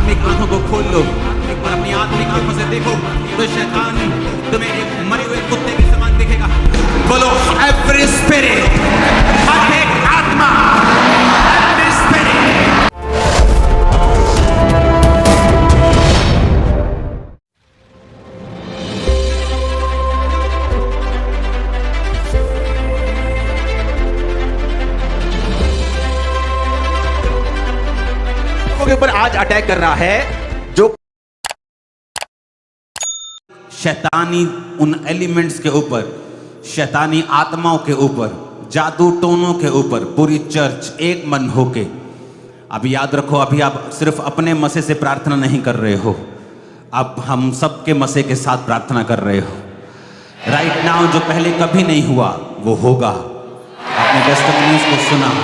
आत्मिक आंखों को खोल लो और अपनी आत्मिक आंखों से देखो तो शैतान तुम्हें एक मरे हुए कुत्ते के समान दिखेगा। बोलो एवरी स्पिरिट, हर एक आत्मा, एवरी स्पिरिट। के ऊपर आज अटैक कर रहा है जो शैतानी उन एलिमेंट्स के ऊपर, शैतानी आत्माओं के ऊपर, जादू टोनों के ऊपर पूरी चर्च एक मन होके। अब याद रखो, अभी आप सिर्फ अपने मसे से प्रार्थना नहीं कर रहे हो, अब हम सबके मसे के साथ प्रार्थना कर रहे हो। राइट नाउ जो पहले कभी नहीं हुआ वो होगा। आपने टेस्टिमनीज को सुना,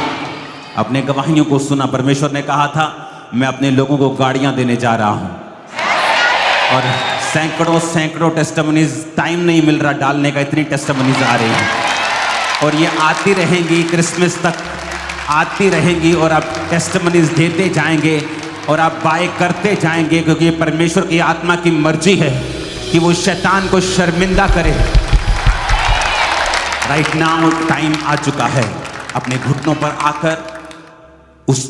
अपने गवाहियों को सुना। परमेश्वर ने कहा था मैं अपने लोगों को गाड़ियां देने जा रहा हूं और सैकड़ों टेस्टिमनीज, टाइम नहीं मिल रहा डालने का, इतनी टेस्टिमनीज आ रही हैं और ये आती रहेंगी, क्रिसमस तक आती रहेंगी और आप टेस्टिमनीज देते जाएंगे और आप बाय करते जाएंगे, क्योंकि ये परमेश्वर की आत्मा की मर्जी है कि वो शैतान को शर्मिंदा करे। राइट नाउ टाइम आ चुका है। अपने घुटनों पर आकर उस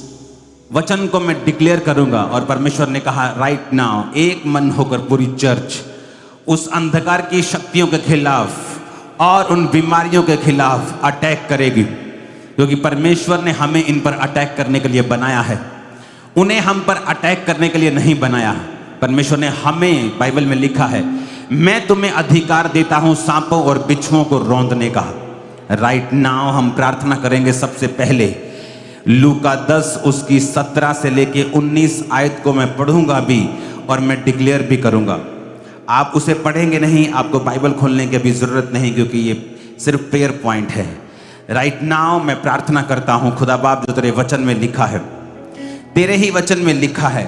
वचन को मैं डिक्लेयर करूंगा और परमेश्वर ने कहा राइट नाउ एक मन होकर पूरी चर्च उस अंधकार की शक्तियों के खिलाफ और उन बीमारियों के खिलाफ अटैक करेगी, क्योंकि परमेश्वर ने हमें इन पर अटैक करने के लिए बनाया है, उन्हें हम पर अटैक करने के लिए नहीं बनाया। परमेश्वर ने हमें, बाइबल में लिखा है, मैं तुम्हें अधिकार देता हूं सांपों और बिच्छुओं को रौंदने का। राइट नाउ हम प्रार्थना करेंगे। सबसे पहले लूका 10 उसकी 17 से लेके 19 आयत को मैं पढ़ूंगा भी और मैं डिक्लेयर भी करूंगा। आप उसे पढ़ेंगे नहीं, आपको बाइबल खोलने की भी जरूरत नहीं, क्योंकि ये सिर्फ प्रेयर पॉइंट है। राइट नाउ मैं प्रार्थना करता हूं खुदा बाप, जो तेरे वचन में लिखा है, तेरे ही वचन में लिखा है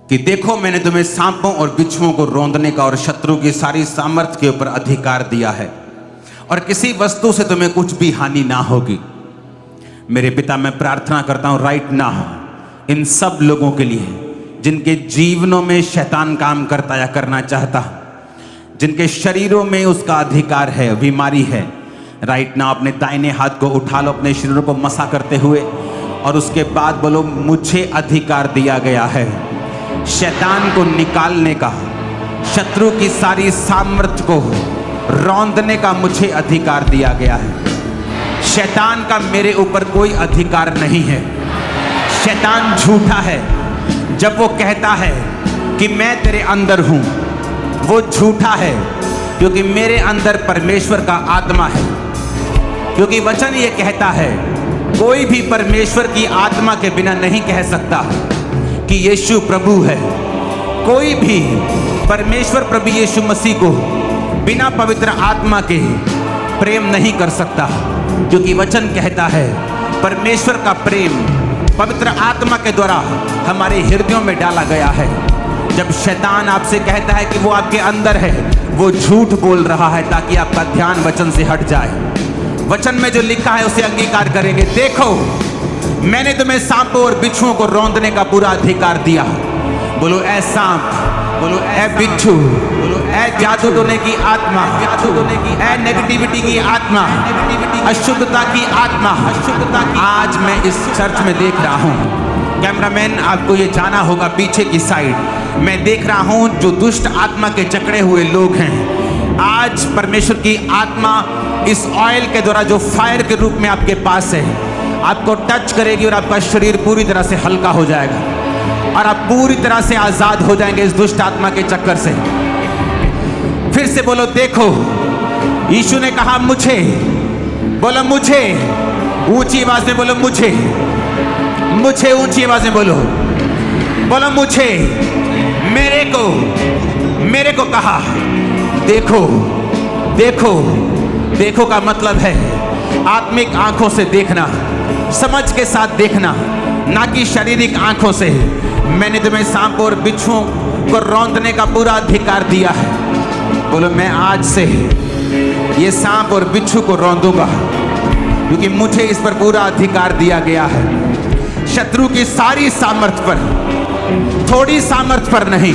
कि देखो मैंने तुम्हें सांपों और बिच्छुओं को रौंदने का और शत्रु की सारी सामर्थ के ऊपर अधिकार दिया है और किसी वस्तु से तुम्हें कुछ भी हानि ना होगी। मेरे पिता, मैं प्रार्थना करता हूं राइट नाउ इन सब लोगों के लिए जिनके जीवनों में शैतान काम करता या करना चाहता, जिनके शरीरों में उसका अधिकार है, बीमारी है। राइट नाउ अपने दाहिने हाथ को उठा लो, अपने शरीरों को मसा करते हुए, और उसके बाद बोलो मुझे अधिकार दिया गया है शैतान को निकालने का, शत्रु की सारी सामर्थ्य को रौंदने का मुझे अधिकार दिया गया है। शैतान का मेरे ऊपर कोई अधिकार नहीं है। शैतान झूठा है जब वो कहता है कि मैं तेरे अंदर हूं, वो झूठा है क्योंकि मेरे अंदर परमेश्वर का आत्मा है। क्योंकि वचन ये कहता है कोई भी परमेश्वर की आत्मा के बिना नहीं कह सकता कि यीशु प्रभु है। कोई भी परमेश्वर प्रभु यीशु मसीह को बिना पवित्र आत्मा के प्रेम नहीं कर सकता, क्योंकि वचन कहता है परमेश्वर का प्रेम पवित्र आत्मा के द्वारा हमारे हृदयों में डाला गया है। जब शैतान आपसे कहता है कि वो आपके अंदर है, वो झूठ बोल रहा है ताकि आपका ध्यान वचन से हट जाए। वचन में जो लिखा है उसे अंगीकार करेंगे। देखो मैंने तुम्हें सांपों और बिच्छुओं को रौंदने का पूरा अधिकार दिया। बोलो ऐ सांप, बोलो ऐ बिच्छू, बोलो ऐ जादू टोने की आत्मा, जादू टोने की, ऐ नेगेटिविटी की आत्मा, अशुद्धता की आत्मा, अशुद्धता की। आज मैं इस चर्च में देख रहा हूँ, कैमरामैन आपको ये जाना होगा पीछे की साइड, मैं देख रहा हूँ जो दुष्ट आत्मा के जकड़े हुए लोग हैं। आज परमेश्वर की आत्मा इस ऑयल के द्वारा जो फायर के रूप में आपके पास है, आपको टच करेगी और आपका शरीर पूरी तरह से हल्का हो जाएगा और आप पूरी तरह से आजाद हो जाएंगे इस दुष्ट आत्मा के चक्कर से। फिर से बोलो देखो, यीशु ने कहा मुझे, बोलो मुझे, ऊंची आवाज में बोलो मुझे, मुझे ऊंची आवाज में बोलो, बोलो मुझे, मेरे को कहा देखो। देखो, देखो का मतलब है आत्मिक आंखों से देखना, समझ के साथ देखना, ना कि शारीरिक आंखों से। मैंने तुम्हें सांपों और बिच्छुओं को रौंदने का पूरा अधिकार दिया है। बोलो मैं आज से ये सांप और बिच्छू को रौंदूंगा, क्योंकि मुझे इस पर पूरा अधिकार दिया गया है। शत्रु की सारी सामर्थ पर, थोड़ी सामर्थ पर नहीं,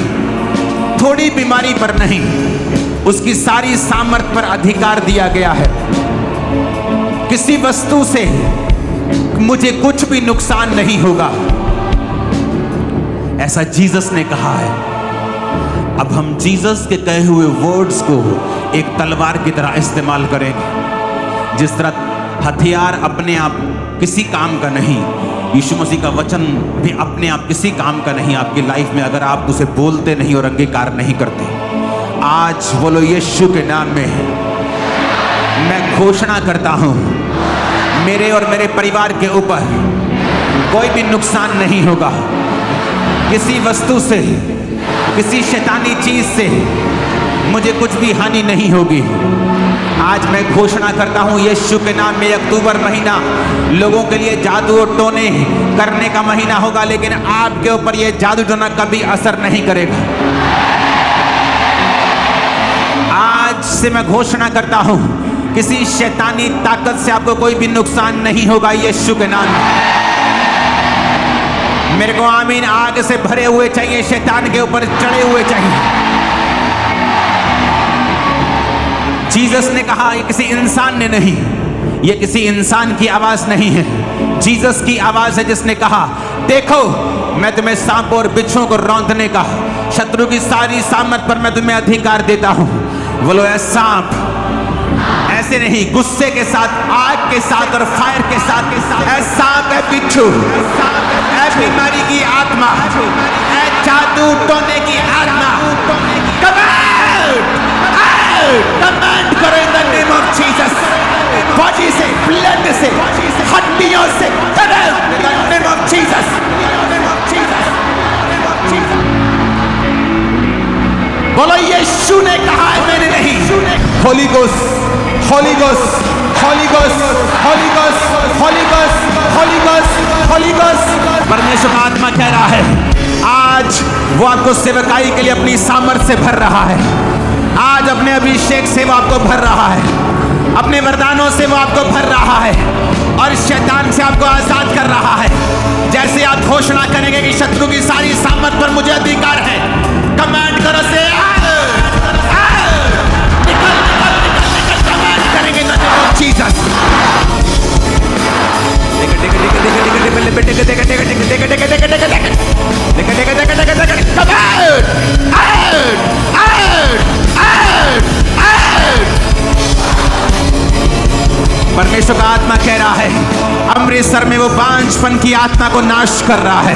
थोड़ी बीमारी पर नहीं, उसकी सारी सामर्थ पर अधिकार दिया गया है। किसी वस्तु से मुझे कुछ भी नुकसान नहीं होगा, ऐसा जीसस ने कहा है। अब हम जीसस के कहे हुए वर्ड्स को एक तलवार की तरह इस्तेमाल करेंगे। जिस तरह हथियार अपने आप किसी काम का नहीं, यीशु मसीह का वचन भी अपने आप किसी काम का नहीं आपकी लाइफ में, अगर आप उसे बोलते नहीं और अंगीकार नहीं करते। आज बोलो यीशु के नाम में मैं घोषणा करता हूं, मेरे और मेरे परिवार के ऊपर कोई भी नुकसान नहीं होगा। किसी वस्तु से, किसी शैतानी चीज से मुझे कुछ भी हानि नहीं होगी। आज मैं घोषणा करता हूं यीशु के नाम में, अक्टूबर महीना लोगों के लिए जादू और टोने करने का महीना होगा, लेकिन आपके ऊपर यह जादू टोना कभी असर नहीं करेगा। आज से मैं घोषणा करता हूं किसी शैतानी ताकत से आपको कोई भी नुकसान नहीं होगा यीशु के नाम में। मेरे को आमीन आग से भरे हुए चाहिए, शैतान के ऊपर चढ़े हुए चाहिए। जीसस ने कहा, ये किसी इंसान ने नहीं, ये किसी इंसान की आवाज नहीं है, जीसस की आवाज है जिसने कहा, देखो मैं तुम्हें सांपों और बिच्छुओं को रौंदने का, शत्रु की सारी सामर्थ पर मैं तुम्हें अधिकार देता हूं। बोलो ऐ सांप, ऐसे नहीं, गुस्से के साथ, आग के साथ और फायर के साथ, ऐ सांप, ऐ बिच्छू, ऐ बीमारी की आत्मा, ऐ जादू टोने की आत्मा, कमांड करो इन the name of Jesus. Body से, ब्लड से, हड्डियों से, इन द नेम ऑफ जीसस। बोलो यीशु ने कहा है, मैंने नहीं। Holi ghost, Holi ghost, Holi ghost, Holi ghost, Holi ghost, Holi ghost, Holi ghost. परमेश्वर का आत्मा कह रहा है, आज वो आपको सेवकाई के लिए अपनी सामर्थ से भर रहा है। आज अपने अभिषेक से वो आपको भर रहा है, अपने वरदानों से वो आपको भर रहा है और शैतान से आपको आजाद कर रहा है। जैसे आप घोषणा करेंगे कि शत्रु की सारी सामर्थ पर मुझे अधिकार है, कमांड करो से निकल, निकल, निकल, निकल, कमांड करेंगे इन द नेम ऑफ जीसस। परमेश्वर का आत्मा कह रहा है, अमृतसर में वो बांझपन की आत्मा को नाश कर रहा है।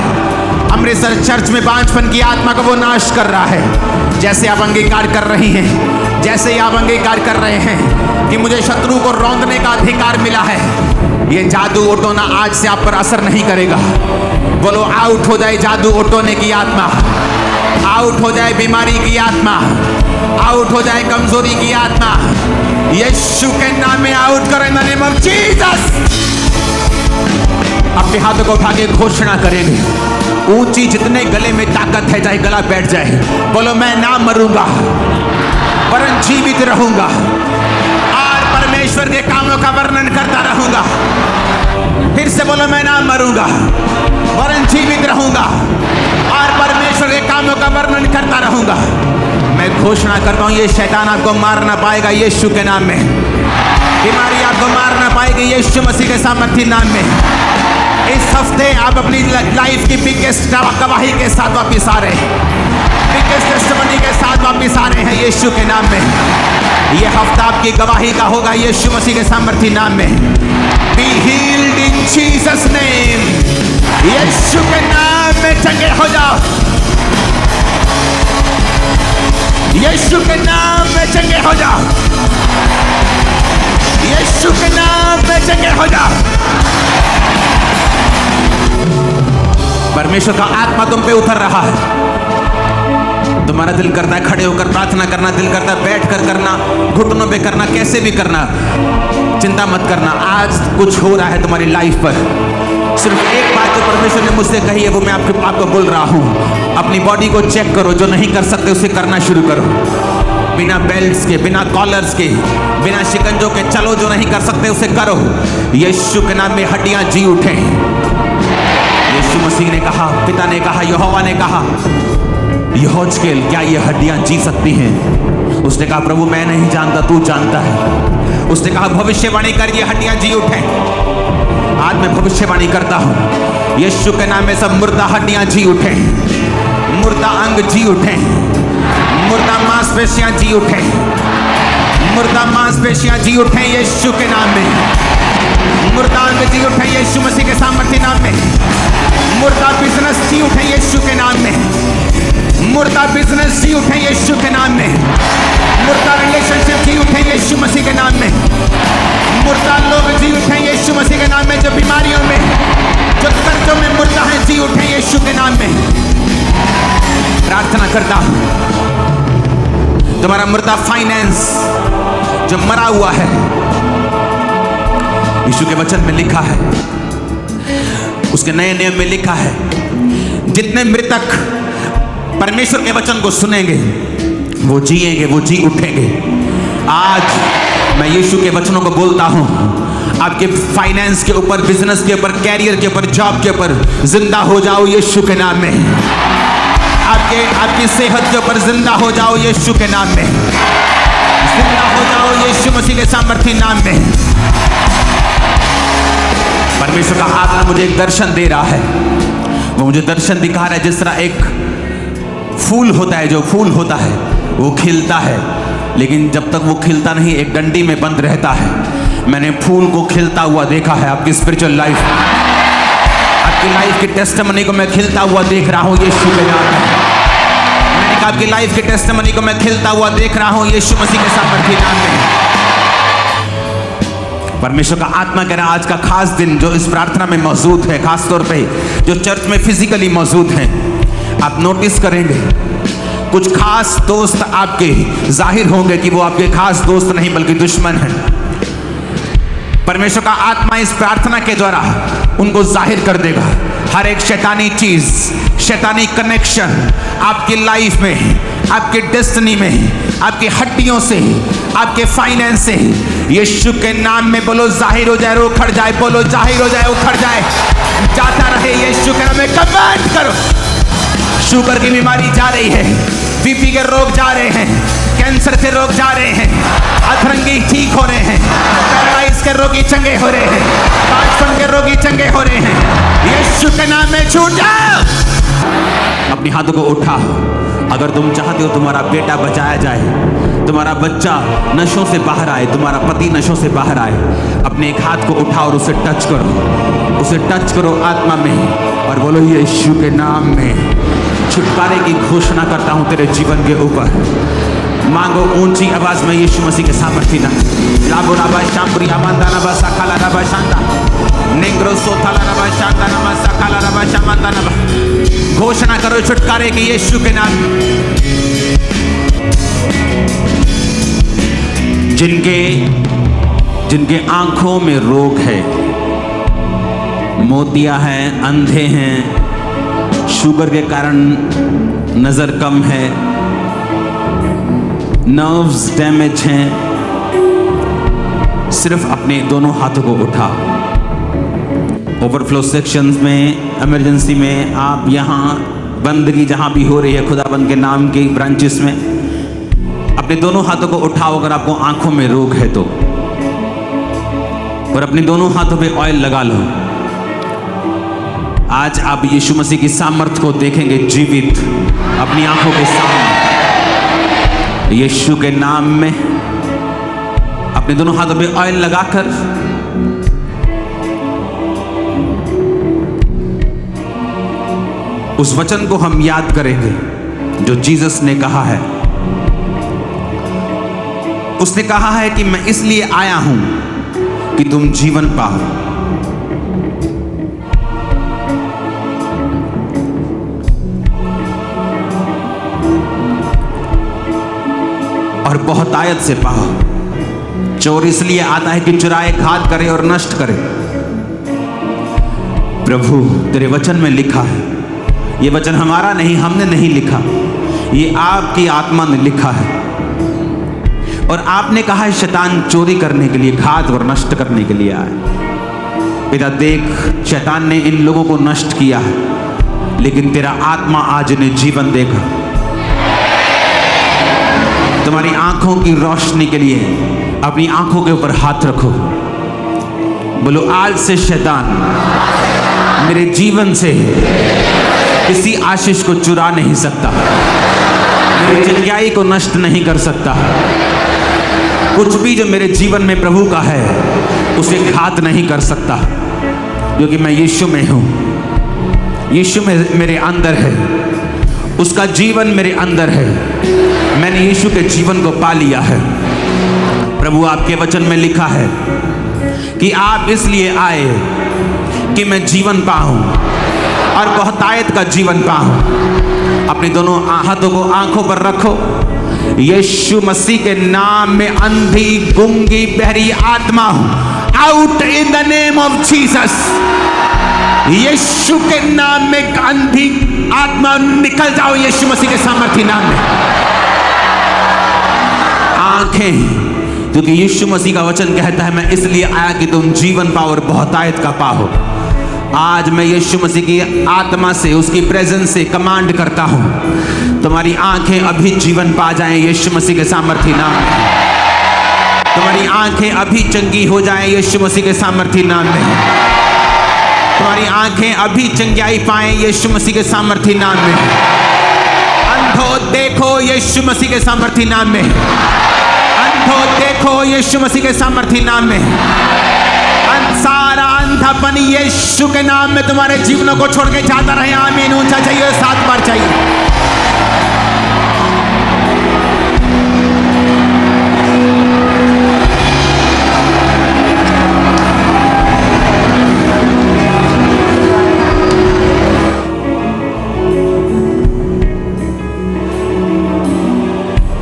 अमृतसर चर्च में बांझपन की आत्मा को वो नाश कर रहा है। जैसे आप अंगीकार कर रही हैं, जैसे आप अंगीकार कर रहे हैं कि मुझे शत्रु को रौंदने का अधिकार मिला है, ये जादू ओटोना आज से आप पर असर नहीं करेगा। बोलो आउट हो जाए जादू ओटोने की आत्मा, आउट हो जाए बीमारी की आत्मा, आउट हो जाए कमजोरी की आत्मा। यीशु के नाम में आउट करो इन द नेम ऑफ जीसस। अपने हाथों को उठा के घोषणा करेंगे, ऊंची जितने गले में ताकत है, चाहे गला बैठ जाए, बोलो मैं ना मरूंगा वरन जीवित रहूंगा और परमेश्वर के कामों का वर्णन करता रहूंगा। फिर से बोलो मैं ना मरूंगा वरन जीवित रहूंगा और परमेश्वर के कामों का वर्णन करता रहूंगा। मैं घोषणा करता हूं, ये शैतान आपको मार ना पाएगा यीशु के नाम में। बीमारी आपको मार ना पाएगी यीशु मसीह के सामर्थी नाम में। इस हफ्ते आप अपनी लाइफ की बिगेस्ट गवाही के साथ वापिस आ रहे हैं, बिगेस्ट टेस्टिमनी के साथ वापिस आ रहे हैं यीशु के नाम में। यह हफ्ता आपकी गवाही का होगा यीशु मसीह के सामर्थी नाम में। Be healed in Jesus name. यीशु के नाम में चंगे हो जाओ, यीशु के नाम में चंगे हो जाओ, यीशु के नाम में चंगे हो जाओ। परमेश्वर का आत्मा तुम पे उतर रहा है। तुम्हारा दिल करता है खड़े होकर प्रार्थना करना, दिल करता है बैठ कर करना, घुटनों पे करना, कैसे भी करना, चिंता मत करना। आज कुछ हो रहा है तुम्हारी लाइफ पर। सिर्फ एक बात जो परमेश्वर ने मुझसे कही है वो मैं आपको बोल रहा हूँ। अपनी बॉडी को चेक करो, जो नहीं कर सकते उसे करना शुरू करो। बिना बेल्ट्स के, बिना कॉलर्स के, बिना शिकंजों के चलो, जो नहीं कर सकते उसे करो। यीशु के नाम में हड्डियां जी उठे, यीशु मसीह ने कहा, पिता ने कहा, यहोवा ने कहा, यहोजकेल क्या ये हड्डियां जी सकती हैं? उसने कहा, प्रभु मैं नहीं जानता, तू जानता है। उसने कहा, भविष्यवाणी कर, ये हड्डियां जी उठे। आज मैं भविष्यवाणी करता हूं, यीशु के नाम में सब मुर्दा हड्डियां जी उठे, मुर्दा अंग जी उठे, मुर्दा मांसपेशियां जी उठे, मुर्दा मांसपेशियां जी उठे यीशु के नाम में। मुर्दा अंग जी उठे यीशु मसीह के सामर्थ्य नाम में। मुर्दा बिजनेस जी उठे यीशु के नाम में। मुर्दा बिजनेस जी उठे यीशु के नाम में। मुर्दा रिलेशनशिप जी उठे यीशु मसीह के नाम में। मुर्दा लोग जी उठे यीशु मसीह के नाम में। जो बीमारियों में, जो कर्जों में मुर्दा है, जी उठे यीशु के नाम में। प्रार्थना करता हूं, तुम्हारा मुर्दा फाइनेंस जो मरा हुआ है, यीशु के वचन में लिखा है, उसके नए नियम में लिखा है, जितने मृतक परमेश्वर के वचन को सुनेंगे वो जिएंगे, वो जी उठेंगे। आज मैं यीशु के वचनों को बोलता हूं, आपके फाइनेंस के ऊपर, बिजनेस के ऊपर, कैरियर के ऊपर, जॉब के ऊपर जिंदा हो जाओ यीशु के नाम में। आपकी सेहत के ऊपर जिंदा हो जाओ यीशु के नाम में। जिंदा हो जाओ यीशु मसीह के सामर्थ्य नाम में। परमेश्वर का आत्मा मुझे एक दर्शन दे रहा है। वो मुझे दर्शन दिखा रहा है, जिस तरह एक फूल होता है, जो फूल होता है वो खिलता है, लेकिन जब तक वो खिलता नहीं एक डंडी में बंद रहता है। मैंने फूल को खिलता हुआ देखा है। आपकी स्पिरिचुअल लाइफ, आपकी लाइफ की टेस्टिमनी को मैं खिलता हुआ देख रहा हूं यीशु के नाम में। मैंने कहा, आपकी लाइफ की टेस्टिमनी को मैं खिलता हुआ देख रहा हूं यीशु मसीह के सामर्थ्य नाम में। परमेश्वर का आत्मा कह रहा है, आज का खास दिन जो इस प्रार्थना में मौजूद है, खास तौर पे जो चर्च में फिजिकली मौजूद हैं, आप नोटिस करेंगे कुछ खास दोस्त आपके जाहिर होंगे कि वो आपके खास दोस्त नहीं बल्कि दुश्मन हैं। परमेश्वर का आत्मा इस प्रार्थना के द्वारा उनको जाहिर कर देगा। हर एक शैतानी चीज, शैतानी कनेक्शन आपकी लाइफ में, आपके डेस्टिनी में, आपकी हड्डियों से, आपके फाइनेंस से यीशु के नाम में बोलो जाहिर हो जाए, उखड़ जाए। बोलो जाहिर हो जाए, उखड़ जाए, जाता रहे यीशु के नाम में। कमांड करो। शुगर की बीमारी जा रही है, बीपी के रोग जा रहे हैं, कैंसर के रोग जा रहे हैं, अधरंगी ठीक हो रहे हैं, पैरालाइज के रोगी चंगे हो रहे हैं, बांझपन के रोगी चंगे हो रहे हैं। यीशु के नाम में छूट जाओ। अपने हाथों को उठाओ। अगर तुम चाहते हो तुम्हारा बेटा बचाया जाए, तुम्हारा बच्चा नशों से बाहर आए, तुम्हारा पति नशों से बाहर आए, अपने एक हाथ को उठाओ और उसे टच करो। उसे टच करो आत्मा में और बोलो, यीशु के नाम में छुटकारे की घोषणा करता हूं तेरे जीवन के ऊपर। मांगो ऊंची आवाज में यीशु मसीह के सामर्थ्य ना। लाबो राबा शामपुरी आमंदा नबा सकाला रबा शांता नेंग्रो सोथाला रबा शांता नमा सकाला रबा शामंदा नबा। घोषणा करो छुटकारे की यीशु के नाम। जिनके आंखों में रोग है, मोतिया हैं, अंधे हैं, शुगर के कारण नजर कम है, नर्व्स डैमेज हैं, सिर्फ अपने दोनों हाथों को उठाओ। ओवरफ्लो सेक्शंस में, इमरजेंसी में, आप यहाँ बंदगी जहाँ भी हो रही है खुदाबंद के नाम की ब्रांचेस में, अपने दोनों हाथों को उठाओ अगर आपको आंखों में रोग है तो, और अपने दोनों हाथों पे ऑयल लगा लो। आज आप यीशु मसीह की सामर्थ को देखेंगे जीवित अपनी आंखों के सामने। यीशु के नाम में अपने दोनों हाथों पे ऑयल लगाकर उस वचन को हम याद करेंगे जो जीसस ने कहा है। उसने कहा है कि मैं इसलिए आया हूं कि तुम जीवन पाओ। और बहुतायत से पाओ। चोर इसलिए आता है कि चुराए, घात करे और नष्ट करे। प्रभु तेरे वचन में लिखा है, ये वचन हमारा नहीं, हमने नहीं लिखा, ये आपकी आत्मा ने लिखा है। और आपने कहा है शैतान चोरी करने के लिए, घात और नष्ट करने के लिए आए। पिता देख, शैतान ने इन लोगों को नष्ट किया है, लेकिन तेरा आत्मा आज इन्हें जीवन देगा। तुम्हारी आंखों की रोशनी के लिए अपनी आंखों के ऊपर हाथ रखो। बोलो, आज से शैतान मेरे जीवन से किसी आशीष को चुरा नहीं सकता, मेरी जिंदगी को नष्ट नहीं कर सकता। कुछ भी जो मेरे जीवन में प्रभु का है उसे घात नहीं कर सकता, क्योंकि मैं यीशु में हूं। यीशु में मेरे अंदर है, उसका जीवन मेरे अंदर है। मैंने यीशु के जीवन को पा लिया है। प्रभु, आपके वचन में लिखा है कि आप इसलिए आए कि मैं जीवन पाऊं और बहुतायत का जीवन पाऊं। अपने दोनों हाथों को आंखों पर रखो। यीशु मसीह के नाम में अंधी, गूंगी, बहरी आत्मा out in the name of Jesus. यीशु के नाम में अंधी आत्मा निकल जाओ, यीशु मसीह के सामर्थी नाम में। आंखें, क्योंकि यीशु मसीह का वचन कहता है, मैं इसलिए आया कि तुम जीवन पाओ और बहुतायत का पाओ। आज मैं यीशु मसीह की आत्मा से, उसकी प्रेजेंस से कमांड करता हूं, तुम्हारी आंखें अभी जीवन पा जाएं यीशु मसीह के सामर्थी नाम में। तुम्हारी आंखें अभी चंगी हो जाएं यीशु मसीह के सामर्थी नाम में। तुम्हारी आंखें अभी चंगाई पाएं यीशु मसीह के सामर्थी नाम में। अंधो देखो यीशु मसीह के सामर्थी नाम में। अंधो देखो यीशु मसीह के सामर्थी नाम में। सारा अंधापन यीशु के नाम में तुम्हारे जीवनों को छोड़ के जाता रहे। आमीन। ऊंचा चाहिए, 7 बार चाहिए।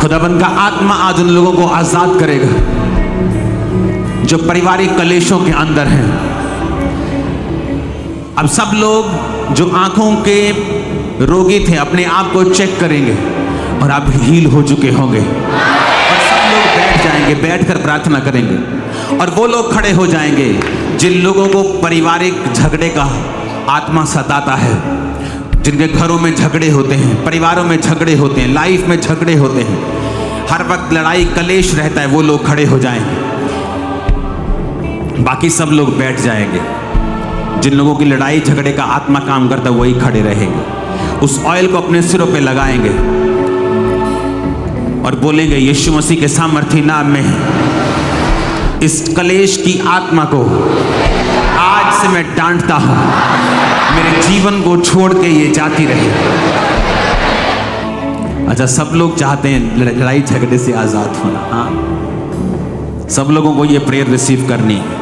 खुदाबंद का आत्मा आज उन लोगों को आजाद करेगा जो पारिवारिक कलेशों के अंदर हैं। अब सब लोग जो आंखों के रोगी थे अपने आप को चेक करेंगे और आप हील हो चुके होंगे, और सब लोग बैठ जाएंगे, बैठकर प्रार्थना करेंगे। और वो लोग खड़े हो जाएंगे जिन लोगों को पारिवारिक झगड़े का आत्मा सताता है, जिनके घरों में झगड़े होते हैं, परिवारों में झगड़े होते हैं, लाइफ में झगड़े होते हैं, हर वक्त लड़ाई कलेश रहता है, वो लोग खड़े हो जाएंगे। बाकी सब लोग बैठ जाएंगे। जिन लोगों की लड़ाई झगड़े का आत्मा काम करता है वही खड़े रहेंगे। उस ऑयल को अपने सिरों पे लगाएंगे और बोलेंगे, यीशु मसीह के सामर्थी नाम में इस कलेश की आत्मा को आज से मैं डांटता हूं, मेरे जीवन को छोड़ के ये जाती रहे। अच्छा, सब लोग चाहते हैं लड़ाई झगड़े से आजाद होना। हाँ, सब लोगों को ये प्रेयर रिसीव करनी है,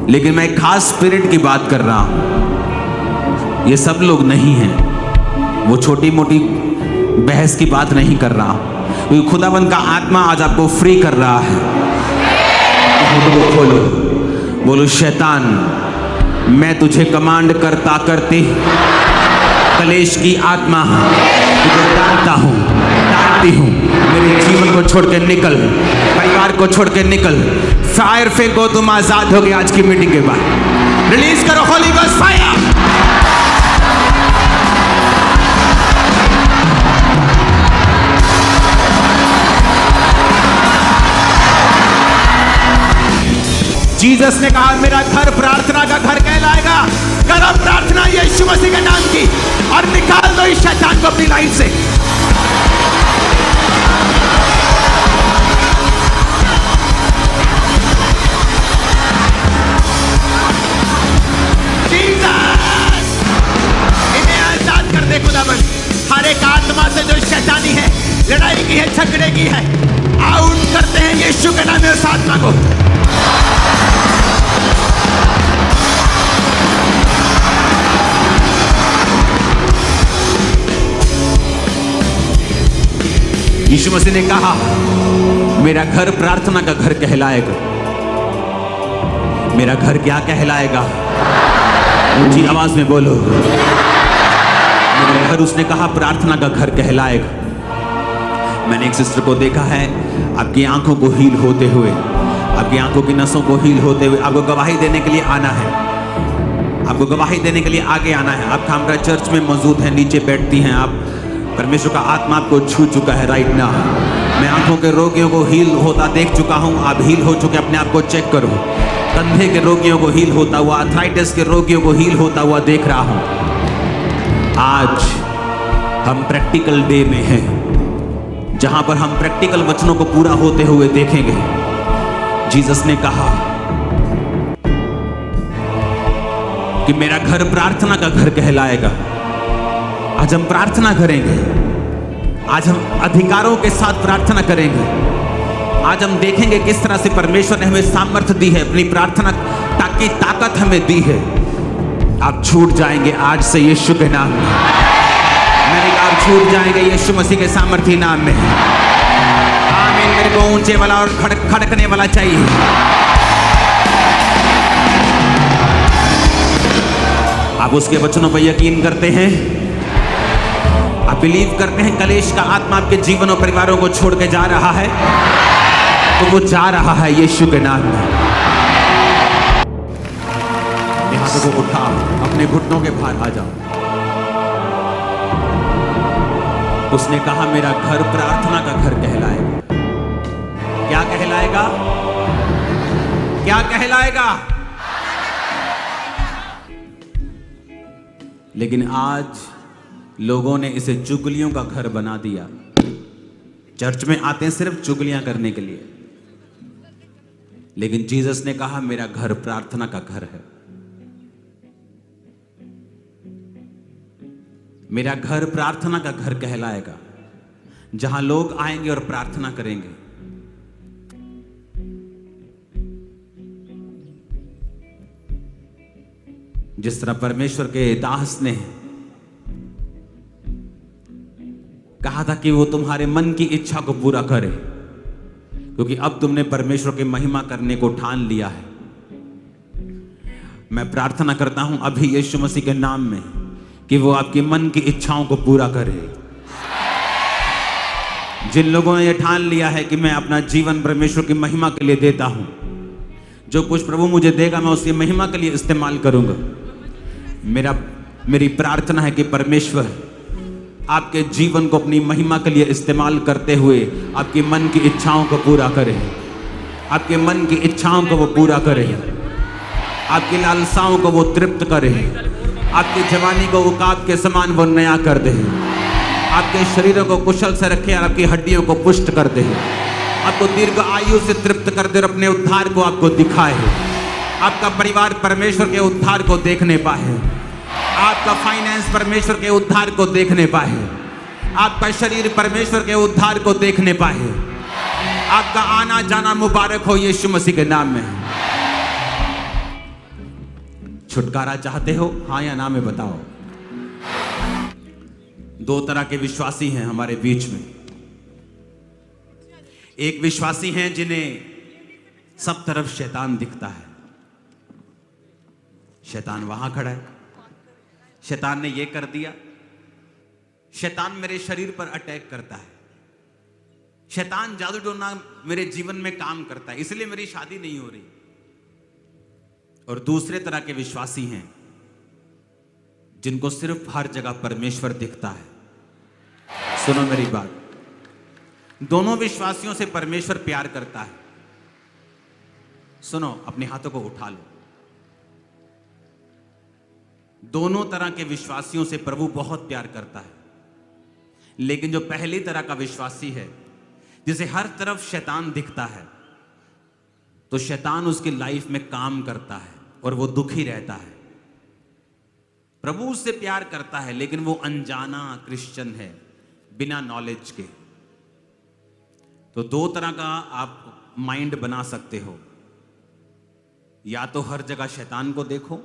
लेकिन मैं एक खास स्पिरिट की बात कर रहा हूं। ये सब लोग नहीं हैं। वो छोटी मोटी बहस की बात नहीं कर रहा, क्योंकि खुदाबंद का आत्मा आज आपको फ्री कर रहा है। तो खोलो, बोलो, शैतान, मैं तुझे कमांड करता करती कलेश की आत्मा तुझे डांटता हूं, डांटती हूं, मेरे जीवन को छोड़ के निकल, परिवार को छोड़ के निकल। फायर फेंको, तुम आजाद हो गए। आज की मीटिंग के बाद रिलीज करो होली गोस्ट फायर। जीसस ने कहा, मेरा घर प्रार्थना का घर कहलाएगा। करो प्रार्थना यीशु मसीह के नाम की और निकाल दो इस शैतान को अपनी लाइफ से। जीसस, इन्हें आजाद कर दे खुदाबंद। हर एक आत्मा से जो शैतानी है, लड़ाई की है, झगड़े की है, आउट करते हैं यीशु के नाम में उस आत्मा को। यीशु मसीह ने कहा, मेरा घर प्रार्थना का घर कहलाएगा। मेरा घर क्या कहलाएगा? ऊंची आवाज में बोलो। मेरा घर, उसने कहा, प्रार्थना का घर कहलाएगा। मैंने एक सिस्टर को देखा है, आपकी आंखों को हील होते हुए, आपकी आंखों की नसों को हील होते हुए आपको गवाही देने के लिए आना है, आपको गवाही देने के लिए आगे आना है। आप खामरा चर्च में मौजूद हैं, नीचे बैठती हैं आप, परमेश्वर का आत्मा आपको छू चुका है राइट नाउ। मैं आंखों के रोगियों को हील होता देख चुका हूं, आप हील हो चुके, अपने आप को चेक करो। कंधे के रोगियों को हील होता हुआ, आर्थराइटिस के रोगियों को हील होता हुआ देख रहा हूं। आज हम प्रैक्टिकल डे में हैं, जहां पर हम प्रैक्टिकल वचनों को पूरा होते हुए देखेंगे। जीसस ने कहा कि मेरा घर प्रार्थना का घर कहलाएगा। आज हम प्रार्थना करेंगे, आज हम अधिकारों के साथ प्रार्थना करेंगे। आज हम देखेंगे किस तरह से परमेश्वर ने हमें सामर्थ्य दी है, अपनी प्रार्थना की ताकत हमें दी है। आप छूट जाएंगे आज से यीशु के नाम में। मैंने कहा आप छूट जाएंगे यीशु मसीह के सामर्थ्य नाम में। आमीन। मेरे को ऊंचे वाला और खड़कने वाला चाहिए। आप उसके वचनों पर यकीन करते हैं, आप बिलीव करते हैं कलेश का आत्मा आपके जीवन और परिवारों को छोड़ के जा रहा है, तो वो जा रहा है यीशु के नाम में। अपने हाथों को उठाओ, अपने घुटनों के भार आ जाओ। उसने कहा मेरा घर प्रार्थना का घर कहलाएगा। क्या कहलाएगा? क्या कहलाएगा? लेकिन आज लोगों ने इसे चुगलियों का घर बना दिया। चर्च में आते हैं सिर्फ चुगलियां करने के लिए, लेकिन जीसस ने कहा मेरा घर प्रार्थना का घर है। मेरा घर प्रार्थना का घर कहलाएगा, जहां लोग आएंगे और प्रार्थना करेंगे। जिस तरह परमेश्वर के दास ने कहा था कि वो तुम्हारे मन की इच्छा को पूरा करे, क्योंकि अब तुमने परमेश्वर की महिमा करने को ठान लिया है। मैं प्रार्थना करता हूं अभी यीशु मसीह के नाम में कि वो आपके मन की इच्छाओं को पूरा करे। जिन लोगों ने ये ठान लिया है कि मैं अपना जीवन परमेश्वर की महिमा के लिए देता हूं, जो कुछ प्रभु मुझे देगा मैं उसकी महिमा के लिए इस्तेमाल करूंगा। मेरी प्रार्थना है कि परमेश्वर आपके जीवन को अपनी महिमा के लिए इस्तेमाल करते हुए आपके मन की इच्छाओं को पूरा करे, आपके मन की इच्छाओं को वो पूरा करे, आपकी लालसाओं को वो तृप्त करे, आपकी जवानी को उकाब के समान वो नया कर दे, आपके शरीरों को कुशल से रखे और आपकी हड्डियों को पुष्ट कर दे, आपको दीर्घ आयु से तृप्त कर दे और अपने उद्धार को आपको दिखाए। आपका परिवार परमेश्वर के उद्धार को देखने पाए, आपका फाइनेंस परमेश्वर के उद्धार को देखने पाए, आपका शरीर परमेश्वर के उद्धार को देखने पाए। आपका आना जाना मुबारक हो यीशु मसीह के नाम में। छुटकारा चाहते हो, हाँ या ना में बताओ। दो तरह के विश्वासी हैं हमारे बीच में। एक विश्वासी हैं जिन्हें सब तरफ शैतान दिखता है। शैतान वहां खड़ा है, शैतान ने ये कर दिया, शैतान मेरे शरीर पर अटैक करता है, शैतान जादू टोना मेरे जीवन में काम करता है, इसलिए मेरी शादी नहीं हो रही। और दूसरे तरह के विश्वासी हैं जिनको सिर्फ हर जगह परमेश्वर दिखता है। सुनो मेरी बात, दोनों विश्वासियों से परमेश्वर प्यार करता है। सुनो, अपने हाथों को उठा लो। दोनों तरह के विश्वासियों से प्रभु बहुत प्यार करता है, लेकिन जो पहली तरह का विश्वासी है, जिसे हर तरफ शैतान दिखता है, तो शैतान उसकी लाइफ में काम करता है और वो दुखी रहता है। प्रभु उससे प्यार करता है, लेकिन वो अनजाना क्रिश्चियन है, बिना नॉलेज के। तो दो तरह का आप माइंड बना सकते हो। या तो हर जगह शैतान को देखो,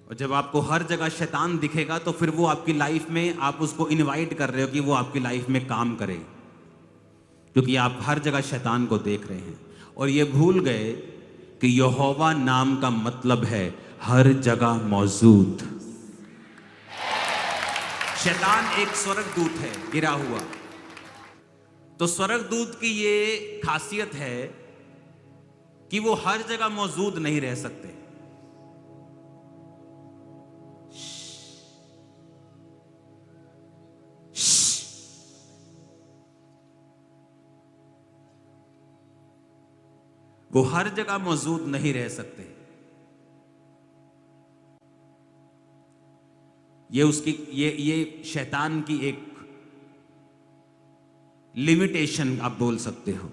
और जब आपको हर जगह शैतान दिखेगा तो फिर वो आपकी लाइफ में, आप उसको इनवाइट कर रहे हो कि वो आपकी लाइफ में काम करे, क्योंकि आप हर जगह शैतान को देख रहे हैं और ये भूल गए कि यहोवा नाम का मतलब है हर जगह मौजूद। शैतान एक स्वर्गदूत है गिरा हुआ। तो स्वर्गदूत की ये खासियत है कि वो हर जगह मौजूद नहीं रह सकते। वो हर जगह मौजूद नहीं रह सकते। ये उसकी ये शैतान की एक लिमिटेशन आप बोल सकते हो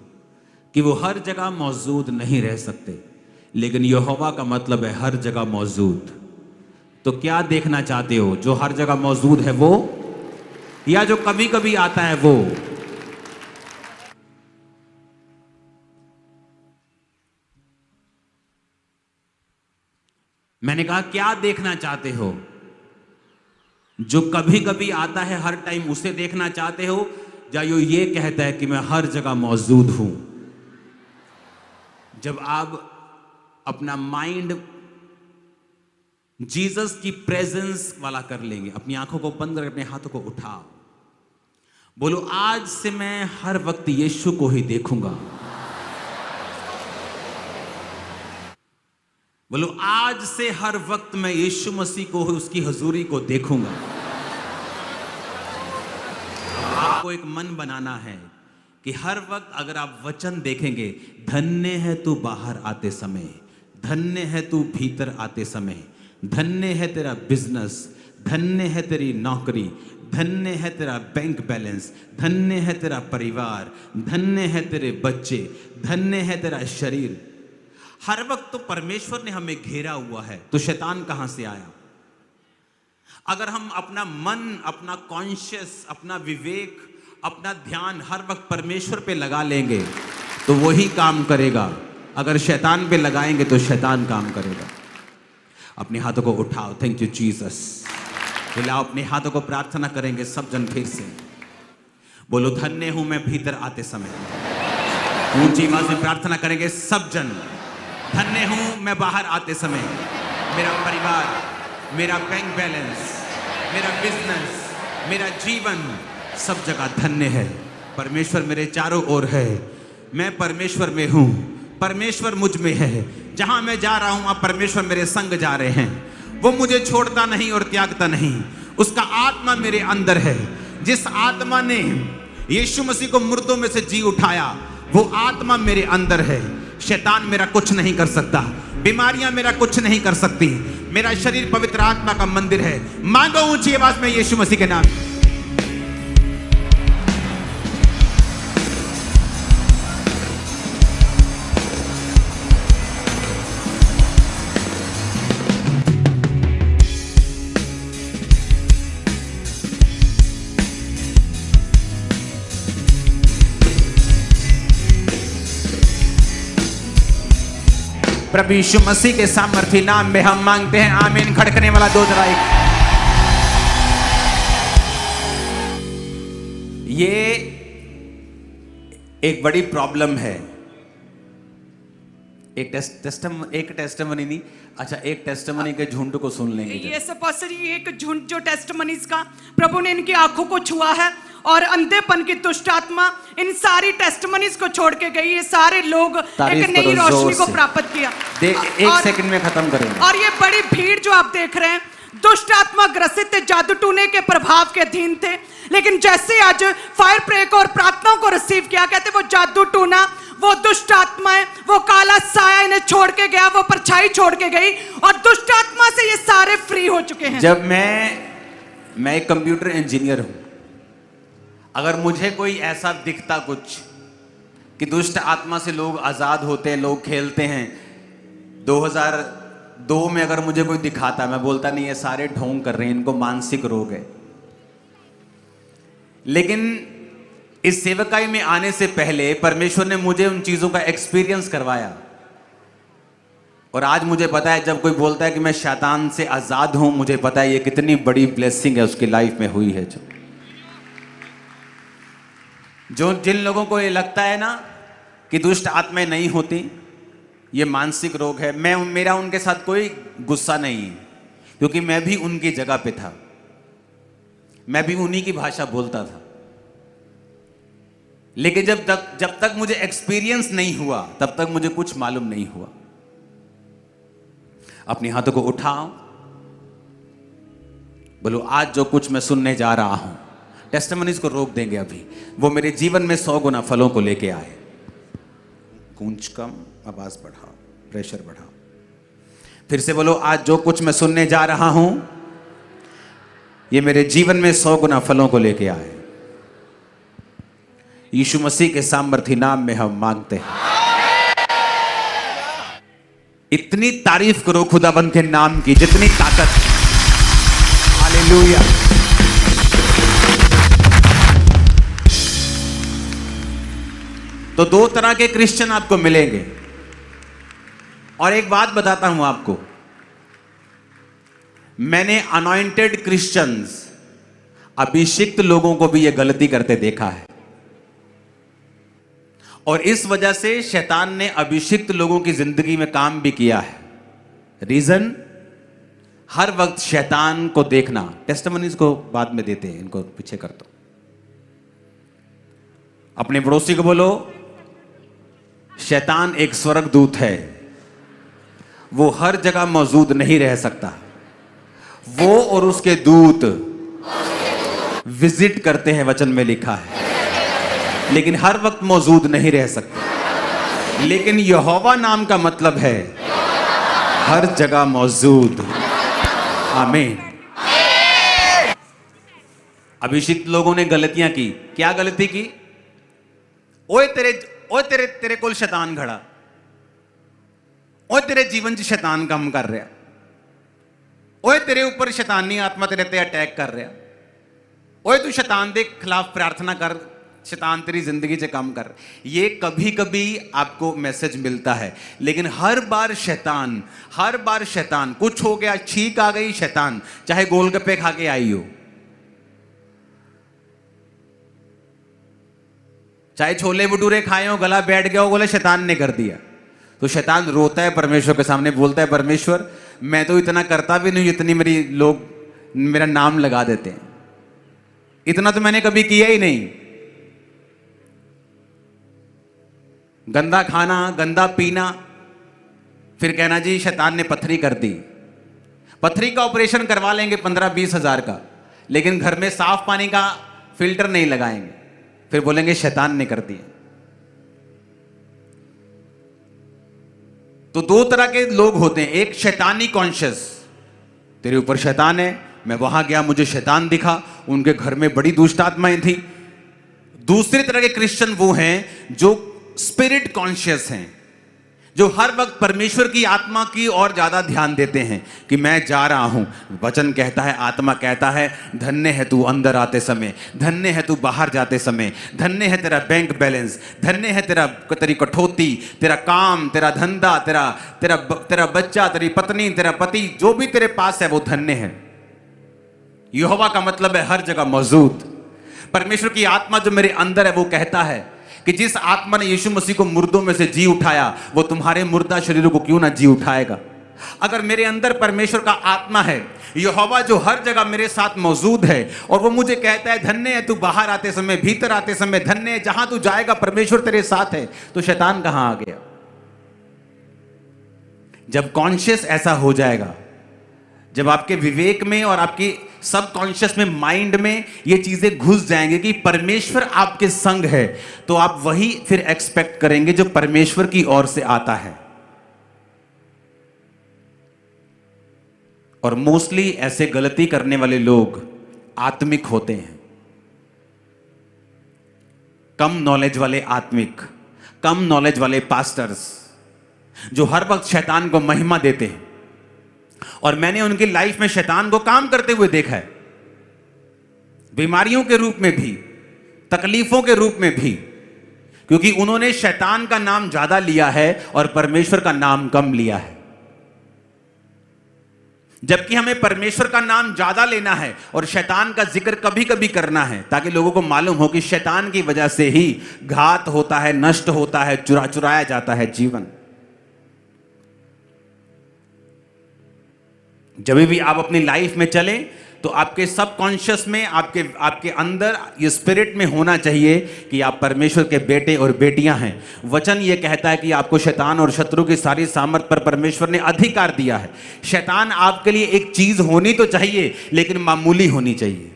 कि वो हर जगह मौजूद नहीं रह सकते, लेकिन यहोवा का मतलब है हर जगह मौजूद। तो क्या देखना चाहते हो? जो हर जगह मौजूद है वो, या जो कभी कभी आता है वो? मैंने कहा क्या देखना चाहते हो? जो कभी कभी आता है हर टाइम उसे देखना चाहते हो, या ये कहता है कि मैं हर जगह मौजूद हूं? जब आप अपना माइंड जीसस की प्रेजेंस वाला कर लेंगे, अपनी आंखों को बंद करके अपने हाथों को उठाओ, बोलो आज से मैं हर वक्त यीशु को ही देखूंगा। बोलो आज से हर वक्त मैं यीशु मसीह को, उसकी हजूरी को देखूंगा। आपको एक मन बनाना है कि हर वक्त अगर आप वचन देखेंगे, धन्य है तू बाहर आते समय, धन्य है तू भीतर आते समय, धन्य है तेरा बिजनेस, धन्य है तेरी नौकरी, धन्य है तेरा बैंक बैलेंस, धन्य है तेरा परिवार, धन्य है तेरे बच्चे, धन्य है तेरा शरीर। हर वक्त तो परमेश्वर ने हमें घेरा हुआ है, तो शैतान कहां से आया? अगर हम अपना मन, अपना कॉन्शियस, अपना विवेक, अपना ध्यान हर वक्त परमेश्वर पे लगा लेंगे तो वही काम करेगा। अगर शैतान पे लगाएंगे तो शैतान काम करेगा। अपने हाथों को उठाओ, थैंक यू जीसस। हिलाओ अपने हाथों को, प्रार्थना करेंगे सब जन फिर से। बोलो धन्य हूं मैं भीतर आते समय। ऊंची आवाज में प्रार्थना करेंगे सब जन। धन्य हूं मैं बाहर आते समय। मेरा परिवार, मेरा बैंक बैलेंस, मेरा बिजनेस, मेरा जीवन, सब जगह धन्य है। परमेश्वर मेरे चारों ओर है, मैं परमेश्वर में हूं, परमेश्वर मुझ में है। जहां मैं जा रहा हूं आप परमेश्वर मेरे संग जा रहे हैं। वो मुझे छोड़ता नहीं और त्यागता नहीं। उसका आत्मा मेरे अंदर है। जिस आत्मा ने यीशु मसीह को मुर्दों में से जी उठाया, वो आत्मा मेरे अंदर है। शैतान मेरा कुछ नहीं कर सकता, बीमारियां मेरा कुछ नहीं कर सकती। मेरा शरीर पवित्र आत्मा का मंदिर है। मांगो ऊंची आवाज में यीशु मसीह के नाम। प्रभु यीशु मसीह के सामर्थी नाम में हम मांगते हैं, आमीन। खड़कने वाला दो जरा एक। ये एक बड़ी प्रॉब्लम है। एक टेस्टिमनी नहीं, अच्छा एक टेस्टिमनी के झुंड को सुन लेंगे। ये पास्टर जी, एक झुंड जो टेस्टिमनीज का प्रभु ने इनकी आंखों को छुआ है और अंधेपन की दुष्ट आत्मा इन सारी टेस्टिमनीज को छोड़ के गई। ये सारे लोग एक नई रोशनी को प्राप्त किया। एक सेकंड में खत्म करेंगे। और ये बड़ी भीड़ जो आप देख रहे हैं, दुष्ट आत्मा ग्रसित थे, जादू टूने के प्रभाव के अधीन थे, लेकिन जैसे आज फायर प्रे को और प्रार्थनाओं को रिसीव किया, कहते वो जादू टूना, वो दुष्ट आत्मा है, वो काला साया इन्हें छोड़ के गया, वो परछाई छोड़ के गई और दुष्ट आत्मा से ये सारे फ्री हो चुके हैं। जब मैं एक कंप्यूटर इंजीनियर हूं, अगर मुझे कोई ऐसा दिखता कुछ कि दुष्ट आत्मा से लोग आजाद होते हैं, लोग खेलते हैं, 2002 में अगर मुझे कोई दिखाता, मैं बोलता नहीं ये सारे ढोंग कर रहे हैं, इनको मानसिक रोग है। लेकिन इस सेवकाई में आने से पहले परमेश्वर ने मुझे उन चीजों का एक्सपीरियंस करवाया और आज मुझे पता है, जब कोई बोलता है कि मैं शैतान से आजाद हूं, मुझे पता है ये कितनी बड़ी ब्लेसिंग है उसकी लाइफ में हुई है। जो जिन लोगों को ये लगता है ना कि दुष्ट आत्माएं नहीं होती, ये मानसिक रोग है, मेरा उनके साथ कोई गुस्सा नहीं है, क्योंकि मैं भी उनकी जगह पे था, मैं भी उन्हीं की भाषा बोलता था। लेकिन जब तक मुझे एक्सपीरियंस नहीं हुआ तब तक मुझे कुछ मालूम नहीं हुआ। अपने हाथों को उठाओ, बोलो आज जो कुछ मैं सुनने जा रहा हूं, टेस्टिमनीज को रोक देंगे अभी, वो मेरे जीवन में 100 गुना फलों को लेके आए। गूंज कम, आवाज बढ़ाओ, प्रेशर बढ़ाओ। फिर से बोलो आज जो कुछ मैं सुनने जा रहा हूं ये मेरे जीवन में 100 गुना फलों को लेके आए। यीशु मसीह के सामर्थी नाम में हम मांगते हैं। इतनी तारीफ करो खुदाबंद के नाम की जितनी ताकत है। हालेलुया। तो 2 तरह के क्रिश्चियन आपको मिलेंगे, और एक बात बताता हूं आपको, मैंने अनॉइंटेड क्रिश्चियंस, अभिषिक्त लोगों को भी यह गलती करते देखा है, और इस वजह से शैतान ने अभिषिक्त लोगों की जिंदगी में काम भी किया है। रीजन, हर वक्त शैतान को देखना। टेस्टिमनीज को बाद में देते हैं, इनको पीछे कर दो। अपने पड़ोसी को बोलो शैतान एक स्वर्गदूत है, वो हर जगह मौजूद नहीं रह सकता। वो और उसके दूत विजिट करते हैं, वचन में लिखा है, लेकिन हर वक्त मौजूद नहीं रह सकते। लेकिन यहोवा नाम का मतलब है हर जगह मौजूद। आमीन। अभिषिक्त लोगों ने गलतियां की। क्या गलती की? ओए तेरे कोल शैतान खड़ा, ओए तेरे जीवन च शैतान काम कर रहा, ओए तेरे ऊपर शैतानी आत्मा तेरे ते अटैक कर रहा, ओए तू शैतान के खिलाफ प्रार्थना कर, शैतान तेरी जिंदगी से काम कर। ये कभी कभी आपको मैसेज मिलता है, लेकिन हर बार शैतान कुछ हो गया, छींक आ गई, शैतान चाहे गोलगप्पे खा के आई हो, चाहे छोले भटूरे खाए हो, गला बैठ गया हो, बोले शैतान ने कर दिया। तो शैतान रोता है परमेश्वर के सामने, बोलता है परमेश्वर मैं तो इतना करता भी नहीं जितनी मेरी लोग मेरा नाम लगा देते हैं, इतना तो मैंने कभी किया ही नहीं। गंदा खाना, गंदा पीना, फिर कहना जी शैतान ने पथरी कर दी। पथरी का ऑपरेशन करवा लेंगे 15-20 हजार का, लेकिन घर में साफ पानी का फिल्टर नहीं लगाएंगे, फिर बोलेंगे शैतान ने कर दिया। तो 2 तरह के लोग होते हैं, एक शैतानी कॉन्शियस, तेरे ऊपर शैतान है, मैं वहां गया मुझे शैतान दिखा, उनके घर में बड़ी दुष्ट आत्माएं थी। दूसरी तरह के क्रिश्चियन वो हैं जो स्पिरिट कॉन्शियस हैं, जो हर वक्त परमेश्वर की आत्मा की और ज्यादा ध्यान देते हैं कि मैं जा रहा हूं। वचन कहता है, आत्मा कहता है, धन्य है तू अंदर आते समय, धन्य है तू बाहर जाते समय, धन्य है तेरा बैंक बैलेंस, धन्य है तेरी कठौती, तेरा काम, तेरा धंधा, तेरा बच्चा, तेरी पत्नी, तेरा पति, जो भी तेरे पास है वो धन्य है। यहोवा का मतलब है हर जगह मौजूद। परमेश्वर की आत्मा जो मेरे अंदर है वो कहता है कि जिस आत्मा ने यीशु मसीह को मुर्दों में से जी उठाया, वो तुम्हारे मुर्दा शरीरों को क्यों ना जी उठाएगा। अगर मेरे अंदर परमेश्वर का आत्मा है, यहोवा जो हर जगह मेरे साथ मौजूद है, और वो मुझे कहता है धन्य है तू बाहर आते समय, भीतर आते समय, धन्य है जहां तू जाएगा परमेश्वर तेरे साथ है, तो शैतान कहां आ गया। जब कॉन्शियस ऐसा हो जाएगा, जब आपके विवेक में और आपकी सब कॉन्शियस में, माइंड में ये चीजें घुस जाएंगे कि परमेश्वर आपके संग है, तो आप वही फिर एक्सपेक्ट करेंगे जो परमेश्वर की ओर से आता है। और मोस्टली ऐसे गलती करने वाले लोग आत्मिक होते हैं, कम नॉलेज वाले आत्मिक, कम नॉलेज वाले पास्टर्स जो हर वक्त शैतान को महिमा देते हैं। और मैंने उनकी लाइफ में शैतान को काम करते हुए देखा है, बीमारियों के रूप में भी, तकलीफों के रूप में भी, क्योंकि उन्होंने शैतान का नाम ज्यादा लिया है और परमेश्वर का नाम कम लिया है। जबकि हमें परमेश्वर का नाम ज्यादा लेना है और शैतान का जिक्र कभी कभी करना है, ताकि लोगों को मालूम हो कि शैतान की वजह से ही घात होता है, नष्ट होता है, चुराया जाता है जीवन। जब भी आप अपनी लाइफ में चलें तो आपके सबकॉन्शियस में, आपके अंदर ये स्पिरिट में होना चाहिए कि आप परमेश्वर के बेटे और बेटियां हैं। वचन ये कहता है कि आपको शैतान और शत्रु की सारी सामर्थ पर परमेश्वर ने अधिकार दिया है। शैतान आपके लिए एक चीज होनी तो चाहिए, लेकिन मामूली होनी चाहिए।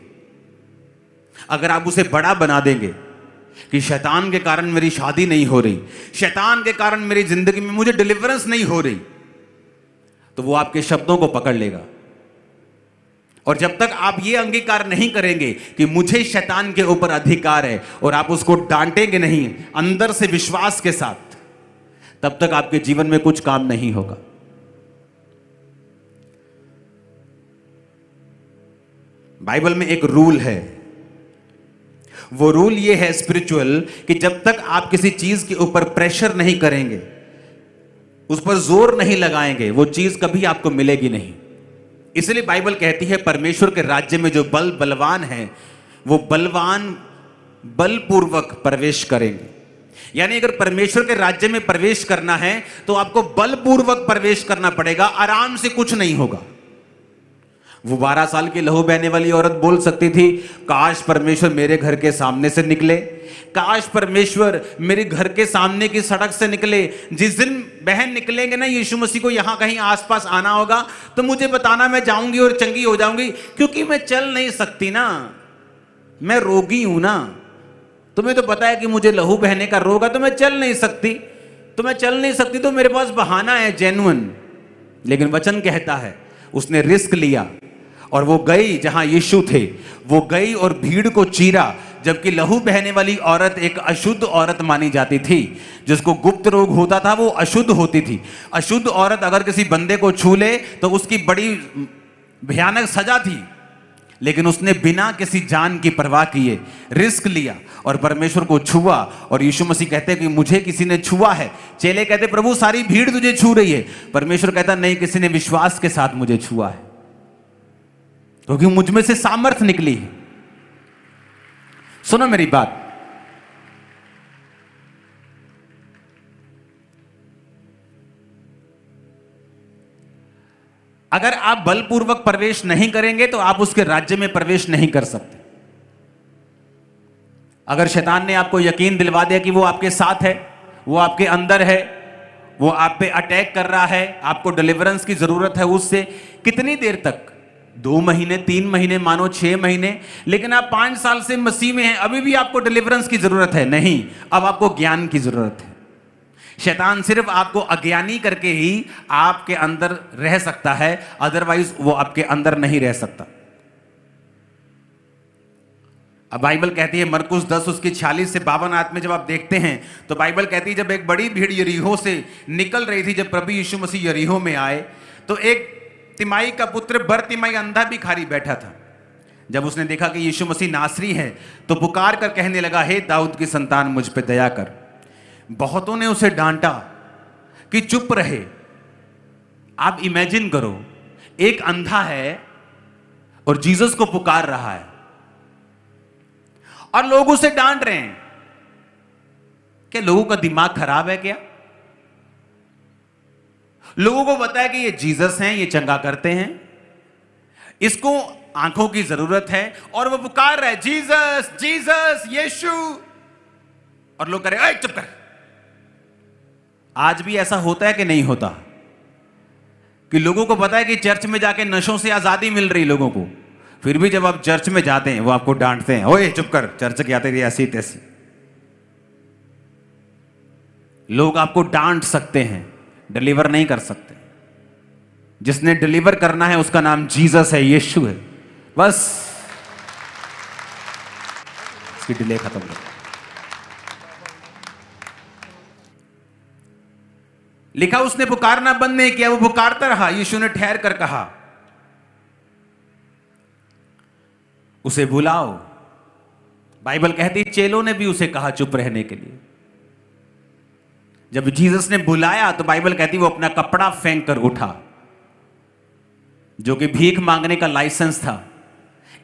अगर आप उसे बड़ा बना देंगे कि शैतान के कारण मेरी शादी नहीं हो रही, शैतान के कारण मेरी जिंदगी में मुझे डिलीवरेंस नहीं हो रही, तो वो आपके शब्दों को पकड़ लेगा। और जब तक आप ये अंगीकार नहीं करेंगे कि मुझे शैतान के ऊपर अधिकार है, और आप उसको डांटेंगे नहीं अंदर से विश्वास के साथ, तब तक आपके जीवन में कुछ काम नहीं होगा। बाइबल में एक रूल है, वो रूल ये है स्पिरिचुअल, कि जब तक आप किसी चीज के ऊपर प्रेशर नहीं करेंगे, उस पर जोर नहीं लगाएंगे, वो चीज कभी आपको मिलेगी नहीं। इसलिए बाइबल कहती है परमेश्वर के राज्य में जो बलवान है, वो बलवान बलपूर्वक प्रवेश करेंगे। यानी अगर परमेश्वर के राज्य में प्रवेश करना है तो आपको बलपूर्वक प्रवेश करना पड़ेगा, आराम से कुछ नहीं होगा। वो 12 साल की लहू बहने वाली औरत बोल सकती थी, काश परमेश्वर मेरे घर के सामने से निकले, काश परमेश्वर मेरे घर के सामने की सड़क से निकले। जिस दिन बहन निकलेंगे ना, यीशु मसीह को यहां कहीं आसपास आना होगा, तो मुझे बताना, मैं जाऊंगी और चंगी हो जाऊंगी, क्योंकि मैं चल नहीं सकती ना, मैं रोगी हूं ना। तुम्हें तो पता है कि मुझे लहू बहने का रोग है, तो मैं चल नहीं सकती, तो मेरे पास बहाना है जेन्युइन। लेकिन वचन कहता है उसने रिस्क लिया और वो गई जहां यीशु थे, वो गई और भीड़ को चीरा। जबकि लहू बहने वाली औरत एक अशुद्ध औरत मानी जाती थी, जिसको गुप्त रोग होता था, वो अशुद्ध होती थी। अशुद्ध औरत अगर किसी बंदे को छू ले तो उसकी बड़ी भयानक सजा थी, लेकिन उसने बिना किसी जान की परवाह किए रिस्क लिया और परमेश्वर को छुआ। और यीशु मसीह कहते हैं कि मुझे किसी ने छुआ है। चेले कहते, प्रभु सारी भीड़ तुझे छू रही है। परमेश्वर कहता, नहीं, किसी ने विश्वास के साथ मुझे छुआ है, क्योंकि मुझ में से सामर्थ्य निकली है। सुनो मेरी बात, अगर आप बलपूर्वक प्रवेश नहीं करेंगे तो आप उसके राज्य में प्रवेश नहीं कर सकते। अगर शैतान ने आपको यकीन दिलवा दिया कि वो आपके साथ है, वो आपके अंदर है, वो आप पे अटैक कर रहा है, आपको डिलीवरेंस की जरूरत है उससे, कितनी देर तक? 2 महीने, 3 महीने, मानो 6 महीने, लेकिन आप 5 साल से मसीह में हैं, अभी भी आपको डिलीवरेंस की जरूरत है? नहीं, अब आपको ज्ञान की जरूरत है। शैतान सिर्फ आपको अज्ञानी करके ही आपके अंदर रह सकता है, अदरवाइज वो आपके अंदर नहीं रह सकता। अब बाइबल कहती है मरकुस 10 उसकी 46 से 52 आयत में जब आप देखते हैं तो बाइबल कहती है, जब एक बड़ी भीड़ यरीहो से निकल रही थी, जब प्रभु यीशु मसीह यरीहो में आए, तो एक तिमाई का पुत्र बरतिमाई अंधा भिखारी बैठा था। जब उसने देखा कि यीशु मसीह नासरी है तो पुकार कर कहने लगा, हे दाऊद की संतान, मुझ पे दया कर। बहुतों ने उसे डांटा कि चुप रहे। आप इमेजिन करो, एक अंधा है और जीसस को पुकार रहा है और लोग उसे डांट रहे हैं। क्या लोगों का दिमाग खराब है क्या? लोगों को पता है कि ये जीसस हैं, ये चंगा करते हैं, इसको आंखों की जरूरत है और वो पुकार रहा है, जीसस जीसस यीशु, और लोग कह रहे हैं, चुप कर। आज भी ऐसा होता है कि नहीं होता? कि लोगों को पता है कि चर्च में जाके नशों से आजादी मिल रही लोगों को, फिर भी जब आप चर्च में जाते हैं वो आपको डांटते हैं, ओए चुप कर, चर्च के आते ऐसी तैसी। लोग आपको डांट सकते हैं, डिलीवर नहीं कर सकते। जिसने डिलीवर करना है उसका नाम जीसस है, यीशु है। बस इसकी डिले खत्म हो। लिखा, उसने पुकारना बंद नहीं किया, वो पुकारता रहा। यीशु ने ठहर कर कहा, उसे बुलाओ। बाइबल कहती चेलों ने भी उसे कहा चुप रहने के लिए। जब जीसस ने बुलाया तो बाइबल कहती वो अपना कपड़ा फेंक कर उठा, जो कि भीख मांगने का लाइसेंस था।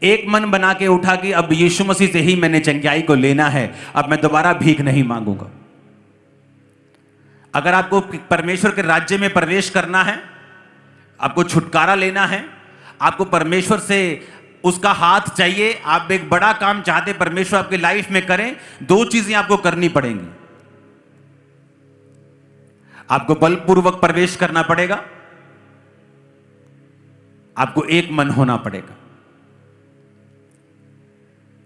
एक मन बना के उठा कि अब यीशु मसीह से ही मैंने चंगाई को लेना है, अब मैं दोबारा भीख नहीं मांगूंगा। अगर आपको परमेश्वर के राज्य में प्रवेश करना है, आपको छुटकारा लेना है, आपको परमेश्वर से उसका हाथ चाहिए, आप एक बड़ा काम चाहते परमेश्वर आपकी लाइफ में करें, दो चीजें आपको करनी पड़ेंगी। आपको बलपूर्वक प्रवेश करना पड़ेगा, आपको एक मन होना पड़ेगा।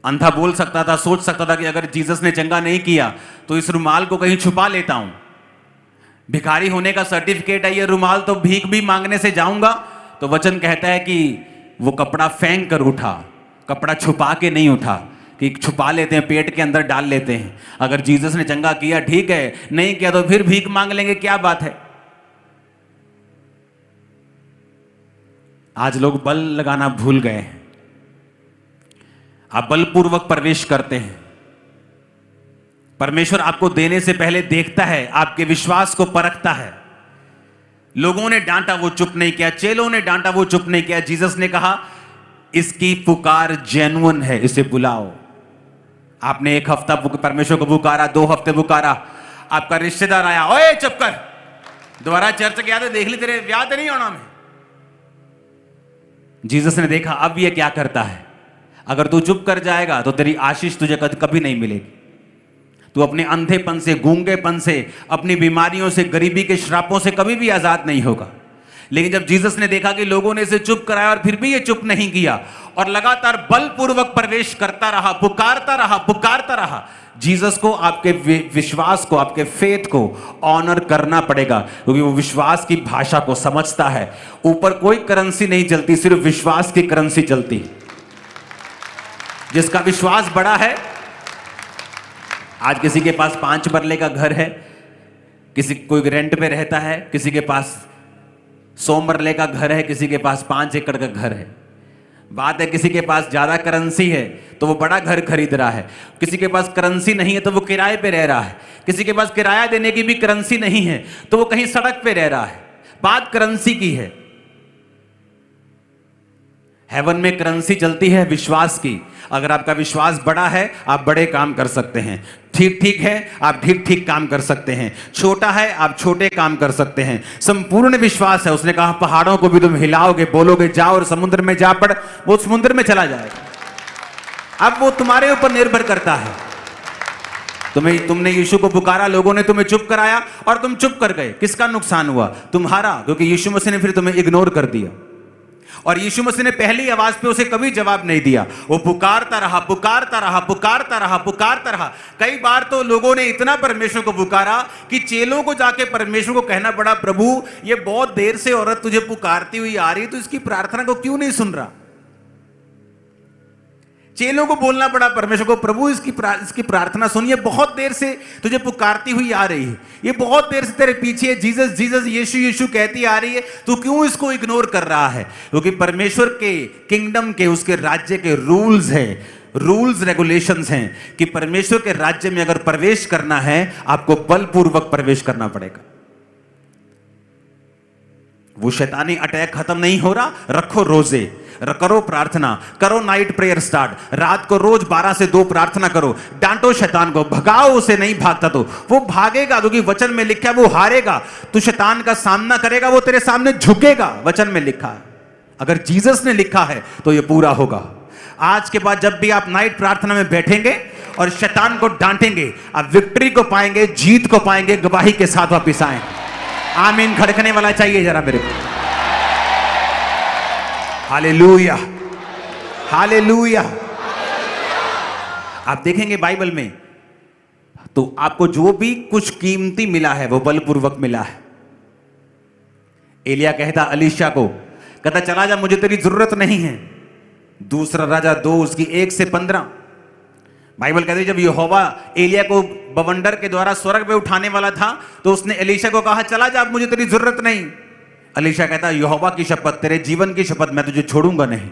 अंधा बोल सकता था, सोच सकता था कि अगर जीसस ने चंगा नहीं किया तो इस रुमाल को कहीं छुपा लेता हूं, भिखारी होने का सर्टिफिकेट है ये रुमाल, तो भीख भी मांगने से जाऊंगा। तो वचन कहता है कि वो कपड़ा फेंक कर उठा, कपड़ा छुपा के नहीं उठा, कि छुपा लेते हैं, पेट के अंदर डाल लेते हैं। अगर जीसस ने चंगा किया ठीक है, नहीं किया तो फिर भीख मांग लेंगे, क्या बात है। आज लोग बल लगाना भूल गए हैं। आप बलपूर्वक प्रवेश करते हैं। परमेश्वर आपको देने से पहले देखता है, आपके विश्वास को परखता है। लोगों ने डांटा, वो चुप नहीं किया, चेलों ने डांटा, वो चुप नहीं किया। जीसस ने कहा इसकी पुकार जेन्युइन है, इसे बुलाओ। आपने एक हफ्ता परमेश्वर को पुकारा, 2 हफ्ते पुकारा, आपका रिश्तेदार आया, ओए चुप कर, दोबारा चर्च गया तो देख ली तेरे ब्याह नहीं होना में। जीसस ने देखा अब ये क्या करता है, अगर तू चुप कर जाएगा तो तेरी आशीष तुझे कभी नहीं मिलेगी। तू अपने अंधेपन से, गूंगेपन से, अपनी बीमारियों से, गरीबी के श्रापों से कभी भी आजाद नहीं होगा। लेकिन जब जीसस ने देखा कि लोगों ने इसे चुप कराया और फिर भी ये चुप नहीं किया और लगातार बलपूर्वक प्रवेश करता रहा, पुकारता रहा, पुकारता रहा, जीसस को आपके विश्वास को, आपके फेथ को ऑनर करना पड़ेगा, क्योंकि वो विश्वास की भाषा को समझता है। ऊपर कोई करेंसी नहीं चलती, सिर्फ विश्वास की करेंसी चलती है। जिसका विश्वास बड़ा है, आज किसी के पास 5 मरले का घर है, किसी कोई रेंट पे रहता है, किसी के पास 100 मरले का घर है, किसी के पास 5 एकड़ का घर है। बात है किसी के पास ज्यादा करेंसी है तो वो बड़ा घर खरीद रहा है, किसी के पास करेंसी नहीं है तो वो किराए पे रह रहा है, किसी के पास किराया देने की भी करेंसी नहीं है तो वो कहीं सड़क पे रह रहा है। बात करेंसी की है। हेवन में करेंसी चलती है विश्वास की। अगर आपका विश्वास बड़ा है आप बड़े काम कर सकते हैं, ठीक ठीक है आप ठीक ठीक काम कर सकते हैं, छोटा है आप छोटे काम कर सकते हैं। संपूर्ण विश्वास है। उसने कहा पहाड़ों को भी तुम हिलाओगे, बोलोगे जाओ और समुद्र में जा पड़, वो समुद्र में चला जाएगा। अब वो तुम्हारे ऊपर निर्भर करता है। तुमने यीशु को पुकारा, लोगों ने तुम्हें चुप कराया और तुम चुप कर गए। किसका नुकसान हुआ? तुम्हारा, क्योंकि यीशु मसीह ने फिर तुम्हें इग्नोर कर दिया। और यीशु मसीह ने पहली आवाज पे उसे कभी जवाब नहीं दिया। वो पुकारता रहा, पुकारता रहा, पुकारता रहा, पुकारता रहा। कई बार तो लोगों ने इतना परमेश्वर को पुकारा कि चेलों को जाके परमेश्वर को कहना पड़ा, प्रभु ये बहुत देर से औरत तुझे पुकारती हुई आ रही, तो इसकी प्रार्थना को क्यों नहीं सुन रहा? चेलों को बोलना पड़ा परमेश्वर को, प्रभु इसकी प्रार्थना सुनिए, बहुत देर से तुझे पुकारती हुई आ रही है, ये बहुत देर से तेरे पीछे जीसस जीसस यीशु यीशु कहती आ रही है, तू क्यों इसको इग्नोर कर रहा है? क्योंकि परमेश्वर के किंगडम के, उसके राज्य के रूल्स हैं, रूल्स रेगुलेशंस हैं कि परमेश्वर के राज्य में अगर प्रवेश करना है आपको बलपूर्वक प्रवेश करना पड़ेगा। वो शैतानी अटैक खत्म नहीं हो रहा, रखो रोजे, करो प्रार्थना, करो नाइट प्रेयर स्टार्ट, रात को रोज 12 से 2 प्रार्थना करो, डांटो शैतान को, भगाओ उसे, नहीं भागता तो वो भागेगा, क्योंकि वचन में लिखा है वो हारेगा। तू शैतान का सामना करेगा, वो तेरे सामने झुकेगा, वचन में लिखा है। अगर जीसस ने लिखा है तो ये पूरा होगा। आज के बाद जब भी आप नाइट प्रार्थना में बैठेंगे और शैतान को डांटेंगे, आप विक्ट्री को पाएंगे, जीत को पाएंगे, गवाही के साथ वापिस आएंगे। आमीन खड़कने वाला चाहिए जरा मेरे को। Hallelujah, hallelujah. आप देखेंगे बाइबल में तो आपको जो भी कुछ कीमती मिला है वो बलपूर्वक मिला है। एलिया कहता अलीशा को, कहता चला जा, मुझे तेरी जरूरत नहीं है। दूसरा राजा 2 उसकी 1 से 15 बाइबल कहती है जब यहोवा एलिया को बवंडर के द्वारा स्वर्ग में उठाने वाला था तो उसने एलीशा को कहा चला जा, अब मुझे तेरी जरूरत नहीं। एलीशा कहता यहोवा की शपथ, तेरे जीवन की शपथ, मैं तुझे छोड़ूंगा नहीं।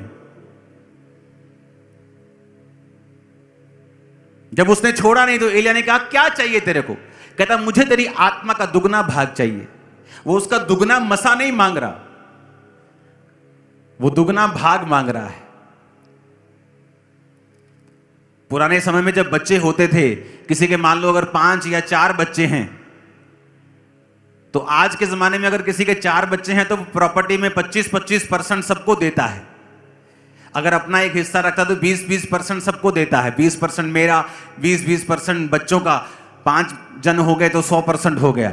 जब उसने छोड़ा नहीं तो एलिया ने कहा क्या चाहिए तेरे को? कहता मुझे तेरी आत्मा का दुगना भाग चाहिए। वो उसका दुगना मसा नहीं मांग रहा, वो दुगना भाग मांग रहा है। पुराने समय में जब बच्चे होते थे, किसी के मान लो अगर 5 या 4 बच्चे हैं, तो आज के जमाने में अगर किसी के 4 बच्चे हैं तो प्रॉपर्टी में 25-25% सबको देता है। अगर अपना एक हिस्सा रखता तो 20-20% सबको देता है, 20% मेरा, 20-20% बच्चों का, 5 जन हो गए तो 100% हो गया।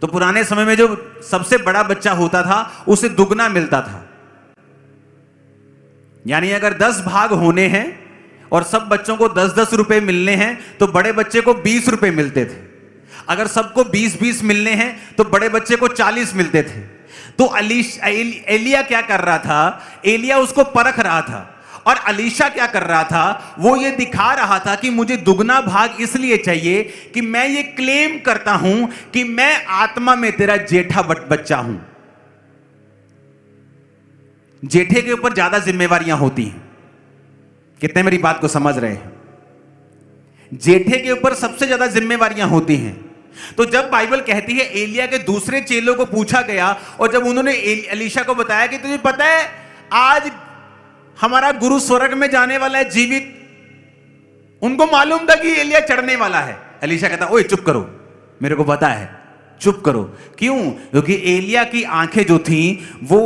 तो पुराने समय में जो सबसे बड़ा बच्चा होता था उसे दुगना मिलता था। यानी अगर 10 भाग होने हैं और सब बच्चों को 10-10 रुपए मिलने हैं तो बड़े बच्चे को 20 रुपए मिलते थे। अगर सबको 20-20 मिलने हैं तो बड़े बच्चे को 40 मिलते थे। तो एलिया क्या कर रहा था? एलिया उसको परख रहा था, और अलीशा क्या कर रहा था? वो ये दिखा रहा था कि मुझे दुगना भाग इसलिए चाहिए कि मैं ये क्लेम करता हूं कि मैं आत्मा में तेरा जेठा बच्चा हूं। जेठे के ऊपर ज्यादा जिम्मेवारियां होती हैं। कितने मेरी बात को समझ रहे हैं? जेठे के ऊपर सबसे ज्यादा जिम्मेवारियां होती हैं। तो जब बाइबल कहती है एलिया के दूसरे चेलों को पूछा गया, और जब उन्होंने अलीशा को बताया कि तुझे पता है आज हमारा गुरु स्वर्ग में जाने वाला है जीवित, उनको मालूम था कि एलिया चढ़ने वाला है। अलीशा कहता ओए चुप करो, मेरे को पता है, चुप करो। क्यों? क्योंकि एलिया की आंखें जो थी वो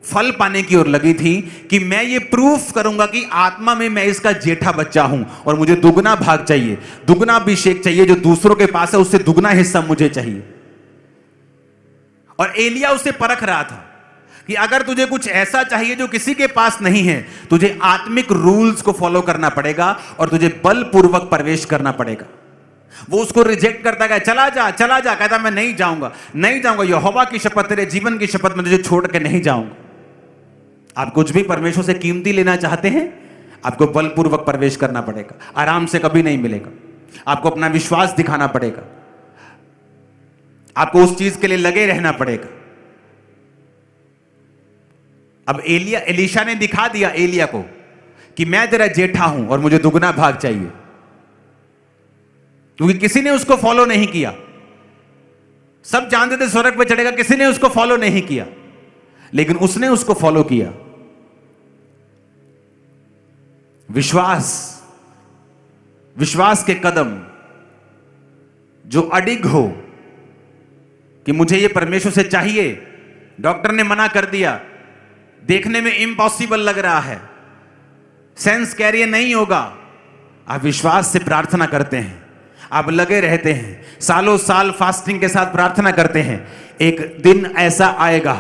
फल पाने की ओर लगी थी कि मैं ये प्रूफ करूंगा कि आत्मा में मैं इसका जेठा बच्चा हूं और मुझे दुगना भाग चाहिए, दुगना अभिषेक चाहिए। जो दूसरों के पास है उससे दुगना हिस्सा मुझे चाहिए। और एलिया उसे परख रहा था कि अगर तुझे कुछ ऐसा चाहिए जो किसी के पास नहीं है, तुझे आत्मिक रूल्स को फॉलो करना पड़ेगा और तुझे बलपूर्वक प्रवेश करना पड़ेगा। वो उसको रिजेक्ट करता गया, चला जा चला जा। कहता मैं नहीं जाऊंगा, नहीं जाऊंगा, यहोवा की शपथ, तेरे जीवन की शपथ, मैं तुझे छोड़ के नहीं जाऊंगा। आप कुछ भी परमेश्वर से कीमती लेना चाहते हैं, आपको बलपूर्वक प्रवेश करना पड़ेगा। आराम से कभी नहीं मिलेगा। आपको अपना विश्वास दिखाना पड़ेगा, आपको उस चीज के लिए लगे रहना पड़ेगा। अब एलीशा ने दिखा दिया एलिया को कि मैं तेरा जेठा हूं और मुझे दुगना भाग चाहिए, क्योंकि किसी ने उसको फॉलो नहीं किया। सब जानते थे स्वर्ग पे चढ़ेगा, किसी ने उसको फॉलो नहीं किया, लेकिन उसने उसको फॉलो किया। विश्वास के कदम जो अडिग हो कि मुझे ये परमेश्वर से चाहिए। डॉक्टर ने मना कर दिया, देखने में इम्पॉसिबल लग रहा है, सेंस कैरियर नहीं होगा। आप विश्वास से प्रार्थना करते हैं, आप लगे रहते हैं, सालों साल फास्टिंग के साथ प्रार्थना करते हैं। एक दिन ऐसा आएगा,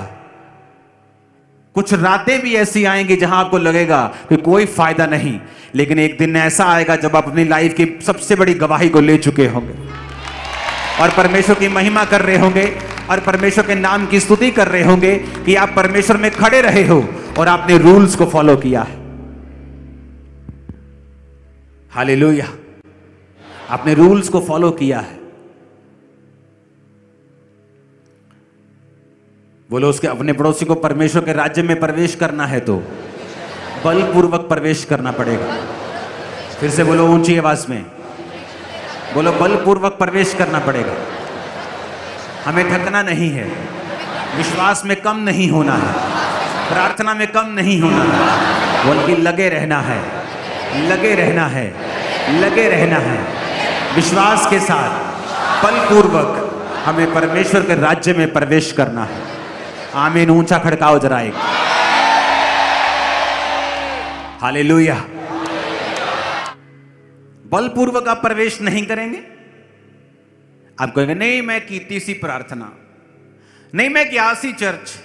कुछ रातें भी ऐसी आएंगी जहां आपको लगेगा कि कोई फायदा नहीं, लेकिन एक दिन ऐसा आएगा जब आप अपनी लाइफ की सबसे बड़ी गवाही को ले चुके होंगे और परमेश्वर की महिमा कर रहे होंगे और परमेश्वर के नाम की स्तुति कर रहे होंगे कि आप परमेश्वर में खड़े रहे हो और आपने रूल्स को फॉलो किया है। हालेलुया, आपने रूल्स को फॉलो किया है। बोलो, उसके अपने पड़ोसी को परमेश्वर के राज्य में प्रवेश करना है तो बलपूर्वक प्रवेश करना पड़ेगा। फिर से बोलो ऊंची आवाज में, बोलो बलपूर्वक प्रवेश करना पड़ेगा। हमें थकना नहीं है, विश्वास में कम नहीं होना है, प्रार्थना में कम नहीं होना है, बल्कि लगे रहना है, लगे रहना है, लगे रहना है। विश्वास के साथ बलपूर्वक हमें परमेश्वर के राज्य में प्रवेश करना है। आमीन, ऊंचा खड़काओ जरा एक। हालेलुया। बलपूर्वक आप प्रवेश नहीं करेंगे, आप कहेंगे नहीं मैं कीती सी प्रार्थना, नहीं मैं गया सी चर्च,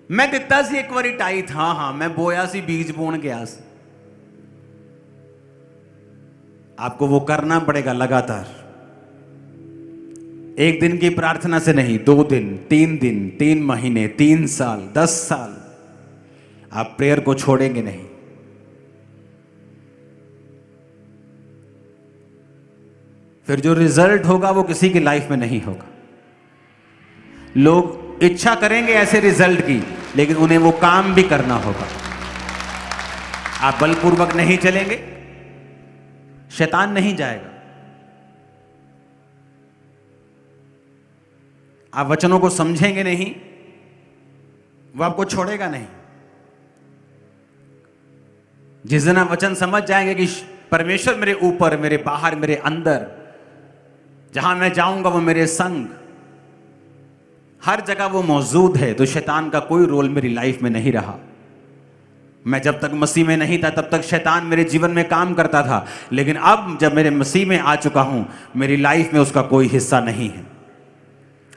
मैं दिता सी एक बारी टाइट, हाँ मैं बोया सी बीज बोन गया सी। आपको वो करना पड़ेगा लगातार। एक दिन की प्रार्थना से नहीं, 2 दिन, 3 महीने, 3 साल, 10 साल आप प्रेयर को छोड़ेंगे नहीं। फिर जो रिजल्ट होगा वो किसी की लाइफ में नहीं होगा। लोग इच्छा करेंगे ऐसे रिजल्ट की, लेकिन उन्हें वो काम भी करना होगा। आप बलपूर्वक नहीं चलेंगे, शैतान नहीं जाएगा। आप वचनों को समझेंगे नहीं, वो आपको छोड़ेगा नहीं। जिस दिन आप वचन समझ जाएंगे कि परमेश्वर मेरे ऊपर, मेरे बाहर, मेरे अंदर, जहां मैं जाऊंगा वो मेरे संग, हर जगह वो मौजूद है, तो शैतान का कोई रोल मेरी लाइफ में नहीं रहा। मैं जब तक मसीह में नहीं था तब तक शैतान मेरे जीवन में काम करता था, लेकिन अब जब मेरे मसीह में आ चुका हूं, मेरी लाइफ में उसका कोई हिस्सा नहीं है।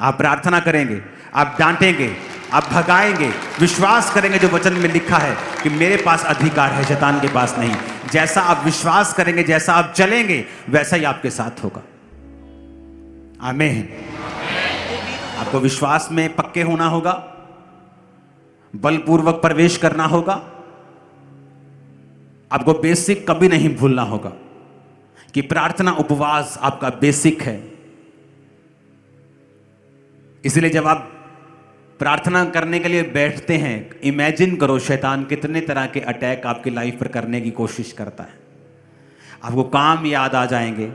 आप प्रार्थना करेंगे, आप डांटेंगे, आप भगाएंगे, विश्वास करेंगे जो वचन में लिखा है कि मेरे पास अधिकार है, शैतान के पास नहीं। जैसा आप विश्वास करेंगे, जैसा आप चलेंगे, वैसा ही आपके साथ होगा। आमीन। आपको विश्वास में पक्के होना होगा, बलपूर्वक प्रवेश करना होगा, आपको बेसिक कभी नहीं भूलना होगा कि प्रार्थना उपवास आपका बेसिक है। इसलिए जब आप प्रार्थना करने के लिए बैठते हैं, इमेजिन करो शैतान कितने तरह के अटैक आपकी लाइफ पर करने की कोशिश करता है। आपको काम याद आ जाएंगे,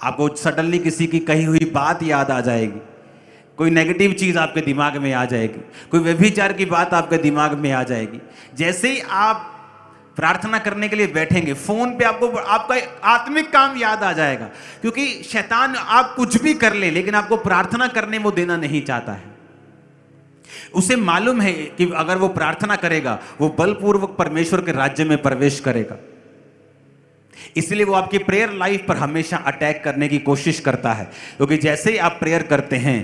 आपको सडनली किसी की कही हुई बात याद आ जाएगी, कोई नेगेटिव चीज आपके दिमाग में आ जाएगी, कोई व्यभिचार की बात आपके दिमाग में आ जाएगी। जैसे ही आप प्रार्थना करने के लिए बैठेंगे, फोन पे आपको आपका आत्मिक काम याद आ जाएगा, क्योंकि शैतान आप कुछ भी कर ले, लेकिन आपको प्रार्थना करने वो देना नहीं चाहता है। उसे मालूम है कि अगर वो प्रार्थना करेगा, वो बलपूर्वक परमेश्वर के राज्य में प्रवेश करेगा। इसलिए वो आपकी प्रेयर लाइफ पर हमेशा अटैक करने की कोशिश करता है, क्योंकि जैसे ही आप प्रेयर करते हैं,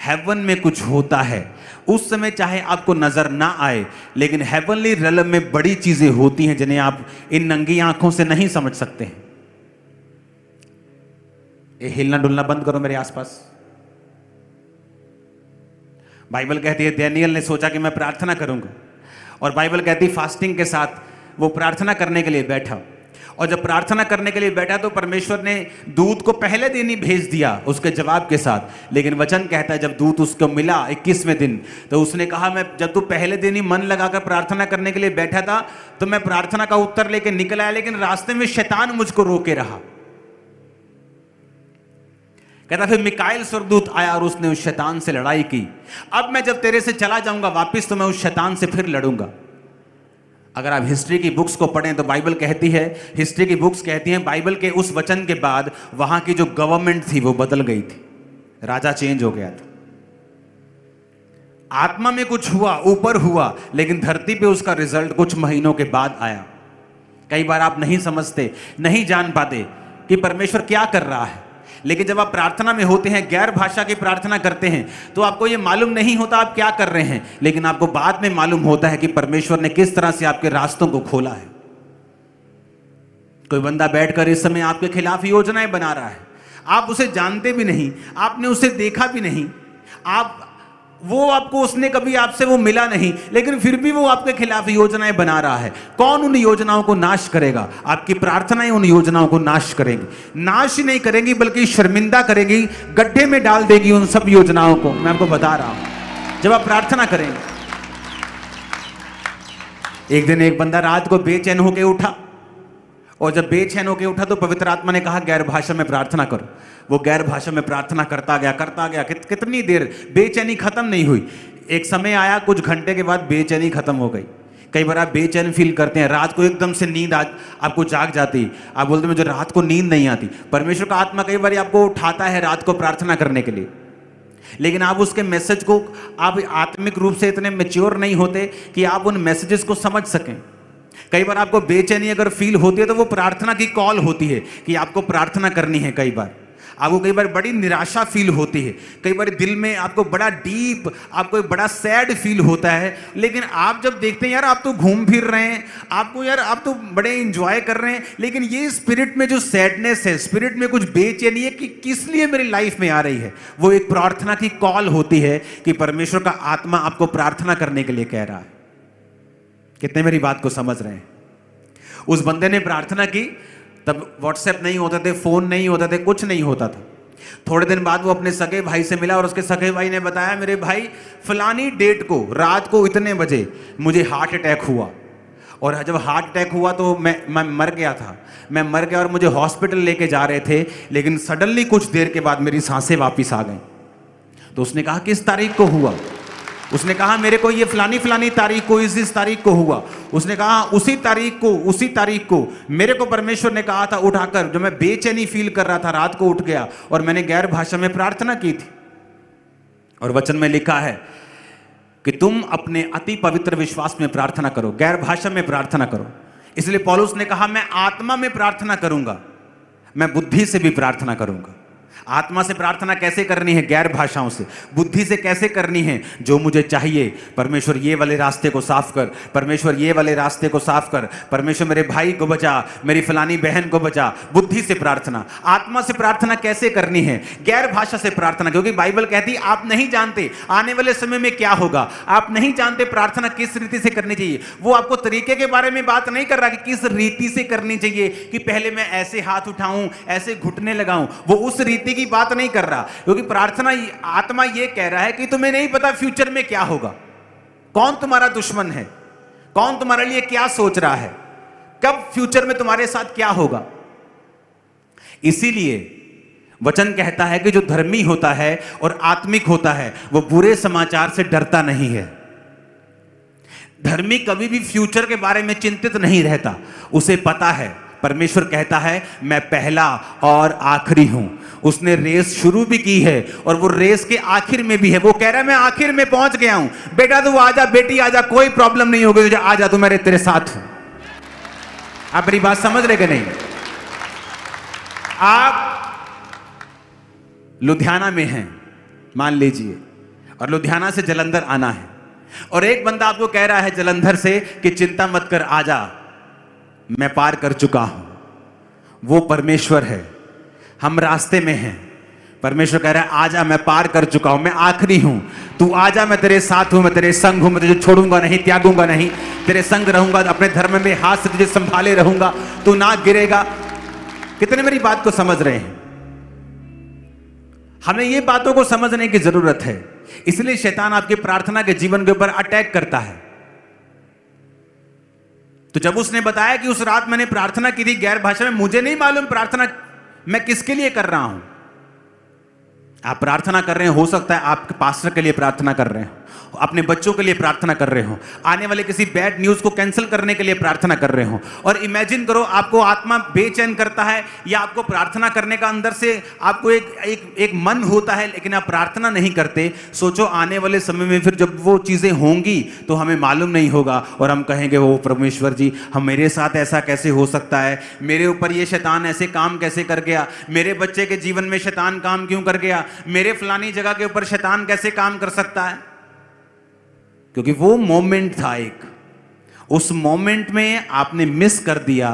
हेवन में कुछ होता है। उस समय चाहे आपको नजर ना आए, लेकिन हेवनली रेलम में बड़ी चीजें होती हैं जिन्हें आप इन नंगी आंखों से नहीं समझ सकते हैं। ये हिलना डुलना बंद करो मेरे आसपास। बाइबल कहती है डैनियल ने सोचा कि मैं प्रार्थना करूंगा, और बाइबल कहती है फास्टिंग के साथ वो प्रार्थना करने के लिए बैठा, और जब प्रार्थना करने के लिए बैठा तो परमेश्वर ने दूत को पहले दिन ही भेज दिया उसके जवाब के साथ। लेकिन वचन कहता है जब दूत उसको मिला 21वें दिन, तो उसने कहा मैं जब तू पहले दिन ही मन लगाकर प्रार्थना करने के लिए बैठा था तो मैं प्रार्थना का उत्तर लेकर निकल आया, लेकिन रास्ते में शैतान मुझको रोके रहा। कहता फिर मिकाएल स्वर्गदूत आया और उसने उस शैतान से लड़ाई की। अब मैं जब तेरे से चला जाऊंगा वापिस तो मैं उस शैतान से फिर लड़ूंगा। अगर आप हिस्ट्री की बुक्स को पढ़ें तो बाइबल कहती है, हिस्ट्री की बुक्स कहती हैं बाइबल के उस वचन के बाद वहां की जो गवर्नमेंट थी वो बदल गई थी, राजा चेंज हो गया था। आत्मा में कुछ हुआ, ऊपर हुआ, लेकिन धरती पे उसका रिजल्ट कुछ महीनों के बाद आया। कई बार आप नहीं समझते, नहीं जान पाते कि परमेश्वर क्या कर रहा है, लेकिन जब आप प्रार्थना में होते हैं, गैर भाषा की प्रार्थना करते हैं, तो आपको यह मालूम नहीं होता आप क्या कर रहे हैं, लेकिन आपको बाद में मालूम होता है कि परमेश्वर ने किस तरह से आपके रास्तों को खोला है। कोई बंदा बैठकर इस समय आपके खिलाफ योजनाएं बना रहा है, आप उसे जानते भी नहीं, आपने उसे देखा भी नहीं, वो आपको उसने कभी आपसे वो मिला नहीं, लेकिन फिर भी वो आपके खिलाफ योजनाएं बना रहा है। कौन उन योजनाओं को नाश करेगा? आपकी प्रार्थनाएं उन योजनाओं को नाश करेंगी। नाश ही नहीं करेंगी बल्कि शर्मिंदा करेंगी, गड्ढे में डाल देगी उन सब योजनाओं को। मैं आपको बता रहा हूं, जब आप प्रार्थना करेंगे। एक दिन एक बंदा रात को बेचैन होकर उठा, और जब बेचैन होकर उठा तो पवित्र आत्मा ने कहा गैर भाषा में प्रार्थना करो। वो गैर भाषा में प्रार्थना करता गया कितनी देर बेचैनी खत्म नहीं हुई। एक समय आया, कुछ घंटे के बाद बेचैनी खत्म हो गई। कई बार आप बेचैन फील करते हैं, रात को एकदम से नींद आपको जाग जाती, आप बोलते हैं मुझे रात को नींद नहीं आती। परमेश्वर का आत्मा कई बार आपको उठाता है रात को प्रार्थना करने के लिए, लेकिन आप उसके मैसेज को, आप आत्मिक रूप से इतने मैच्योर नहीं होते कि आप उन मैसेजेस को समझ सकें। कई बार आपको बेचैनी अगर फील होती है तो वो प्रार्थना की कॉल होती है कि आपको प्रार्थना करनी है। कई बार आपको कई बार बड़ी निराशा फील होती है, कई बार दिल में आपको बड़ा डीप, आपको बड़ा सैड फील होता है, लेकिन आप जब देखते हैं यार आप तो घूम फिर रहे हैं, आपको यार आप तो बड़े एंजॉय कर रहे हैं, लेकिन ये स्पिरिट में जो सैडनेस है, स्पिरिट में कुछ बेचैनी है कि किस लिए मेरी लाइफ में आ रही है, वो एक प्रार्थना की कॉल होती है कि परमेश्वर का आत्मा आपको प्रार्थना करने के लिए कह रहा है। कितने मेरी बात को समझ रहे हैं? उस बंदे ने प्रार्थना की, तब व्हाट्सएप नहीं होते थे, फोन नहीं होते थे, कुछ नहीं होता था। थोड़े दिन बाद वो अपने सगे भाई से मिला और उसके सगे भाई ने बताया मेरे भाई फलानी डेट को रात को इतने बजे मुझे हार्ट अटैक हुआ, और जब हार्ट अटैक हुआ तो मैं मर गया था, मैं मर गया और मुझे हॉस्पिटल लेके जा रहे थे, लेकिन सडनली कुछ देर के बाद मेरी सांसें वापस आ गई। तो उसने कहा किस तारीख को हुआ? उसने कहा मेरे को ये फलानी तारीख को, इस तारीख को हुआ। उसने कहा उसी तारीख को मेरे को परमेश्वर ने कहा था उठाकर, जब मैं बेचैनी फील कर रहा था रात को उठ गया और मैंने गैर भाषा में प्रार्थना की थी। और वचन में लिखा है कि तुम अपने अति पवित्र विश्वास में प्रार्थना करो, गैर भाषा में प्रार्थना करो। इसलिए पौलुस ने कहा, मैं आत्मा में प्रार्थना करूंगा, मैं बुद्धि से भी प्रार्थना करूंगा। आत्मा से प्रार्थना कैसे करनी है? गैर भाषाओं से। बुद्धि से कैसे करनी है? जो मुझे चाहिए, परमेश्वर ये वाले रास्ते को साफ कर, परमेश्वर ये वाले रास्ते को साफ कर, परमेश्वर मेरे भाई को बचा, मेरी फलानी बहन को बचा। बुद्धि से प्रार्थना। आत्मा से प्रार्थना कैसे करनी है? गैर भाषा से प्रार्थना, क्योंकि बाइबल कहती है आप नहीं जानते आने वाले समय में क्या होगा, आप नहीं जानते प्रार्थना किस रीति से करनी चाहिए। वो आपको तरीके के बारे में बात नहीं कर रहा कि किस रीति से करनी चाहिए, कि पहले मैं ऐसे हाथ उठाऊं, ऐसे घुटने लगाऊं, वो उस रीति की बात नहीं कर रहा। क्योंकि प्रार्थना, आत्मा ये कह रहा है कि तुम्हें नहीं पता फ्यूचर में क्या होगा, कौन तुम्हारा दुश्मन है, कौन तुम्हारे लिए क्या सोच रहा है, कब फ्यूचर में तुम्हारे साथ क्या होगा। इसीलिए वचन कहता है कि जो धर्मी होता है और आत्मिक होता है वो बुरे समाचार से डरता नहीं है। धर्मी कभी भी फ्यूचर के बारे में चिंतित नहीं रहता, उसे पता है परमेश्वर कहता है मैं पहला और आखिरी हूं। उसने रेस शुरू भी की है और वो रेस के आखिर में भी है। वो कह रहा है मैं आखिर में पहुंच गया हूं, बेटा तू आजा, बेटी आजा, कोई प्रॉब्लम नहीं होगी तुझे, आजा तू, मेरे तेरे साथ हूं। आप मेरी बात समझ रहे कि नहीं? आप लुधियाना में हैं मान लीजिए, और लुधियाना से जलंधर आना है, और एक बंदा आपको कह रहा है जलंधर से कि चिंता मत कर, आजा, मैं पार कर चुका हूं। वो परमेश्वर है, हम रास्ते में हैं। परमेश्वर कह रहा है आजा, मैं पार कर चुका हूं, मैं आखिरी हूं, तू आजा, मैं तेरे साथ हूं, मैं तेरे संग हूं, मैं तुझे छोड़ूंगा नहीं, त्यागूंगा नहीं, तेरे संग रहूंगा, अपने धर्म में हाथ से तुझे संभाले रहूंगा, तू ना गिरेगा। कितने मेरी बात को समझ रहे हैं? हमें ये बातों को समझने की जरूरत है। इसलिए शैतान आपकी प्रार्थना के जीवन के ऊपर अटैक करता है। तो जब उसने बताया कि उस रात मैंने प्रार्थना की थी गैर भाषा में, मुझे नहीं मालूम प्रार्थना मैं किसके लिए कर रहा हूं। आप प्रार्थना कर रहे हैं, हो सकता है आपके पास्टर के लिए प्रार्थना कर रहे हो, अपने बच्चों के लिए प्रार्थना कर रहे हो, आने वाले किसी बैड न्यूज को कैंसिल करने के लिए प्रार्थना कर रहे हो। और इमेजिन करो आपको आत्मा बेचैन करता है, या आपको प्रार्थना करने का अंदर से आपको एक मन होता है, लेकिन आप प्रार्थना नहीं करते। सोचो आने वाले समय में फिर जब वो चीजें होंगी तो हमें मालूम नहीं होगा, और हम कहेंगे वो परमेश्वर जी, हम मेरे साथ ऐसा कैसे हो सकता है, मेरे ऊपर ये शैतान ऐसे काम कैसे कर गया, मेरे बच्चे के जीवन में शैतान काम क्यों कर गया, मेरे फलानी जगह के ऊपर शैतान कैसे काम कर सकता है। क्योंकि वो मोमेंट था एक, उस मोमेंट में आपने मिस कर दिया,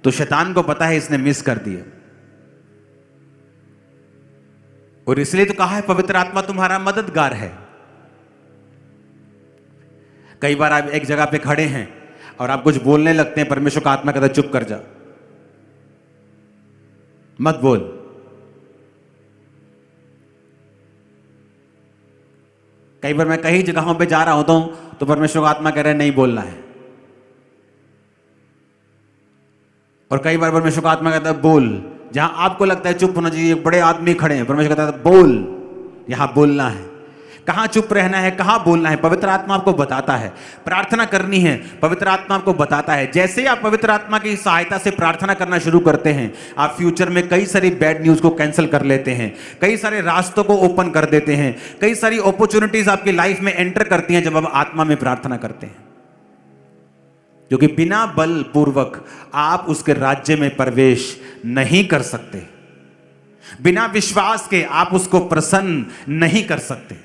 तो शैतान को पता है इसने मिस कर दिया, और इसलिए तो कहा है पवित्र आत्मा तुम्हारा मददगार है। कई बार आप एक जगह पे खड़े हैं और आप कुछ बोलने लगते हैं, परमेश्वर का आत्मा कहता है चुप कर जा, मत बोल। कई बार मैं कई जगहों पे जा रहा होता हूं तो परमेश्वर का आत्मा कह रहा है नहीं बोलना है, और कई बार परमेश्वर का आत्मा कहता है बोल। जहां आपको लगता है चुप होना चाहिए, बड़े आदमी खड़े हैं, परमेश्वर कहता है बोल, यहां बोलना है। कहां चुप रहना है, कहां बोलना है, पवित्र आत्मा आपको बताता है। प्रार्थना करनी है, पवित्र आत्मा आपको बताता है। जैसे ही आप पवित्र आत्मा की सहायता से प्रार्थना करना शुरू करते हैं, आप फ्यूचर में कई सारी बैड न्यूज को कैंसिल कर लेते हैं, कई सारे रास्तों को ओपन कर देते हैं, कई सारी अपॉर्चुनिटीज आपकी लाइफ में एंटर करती हैं जब आप आत्मा में प्रार्थना करते हैं। क्योंकि बिना बल पूर्वक आप उसके राज्य में प्रवेश नहीं कर सकते, बिना विश्वास के आप उसको प्रसन्न नहीं कर सकते।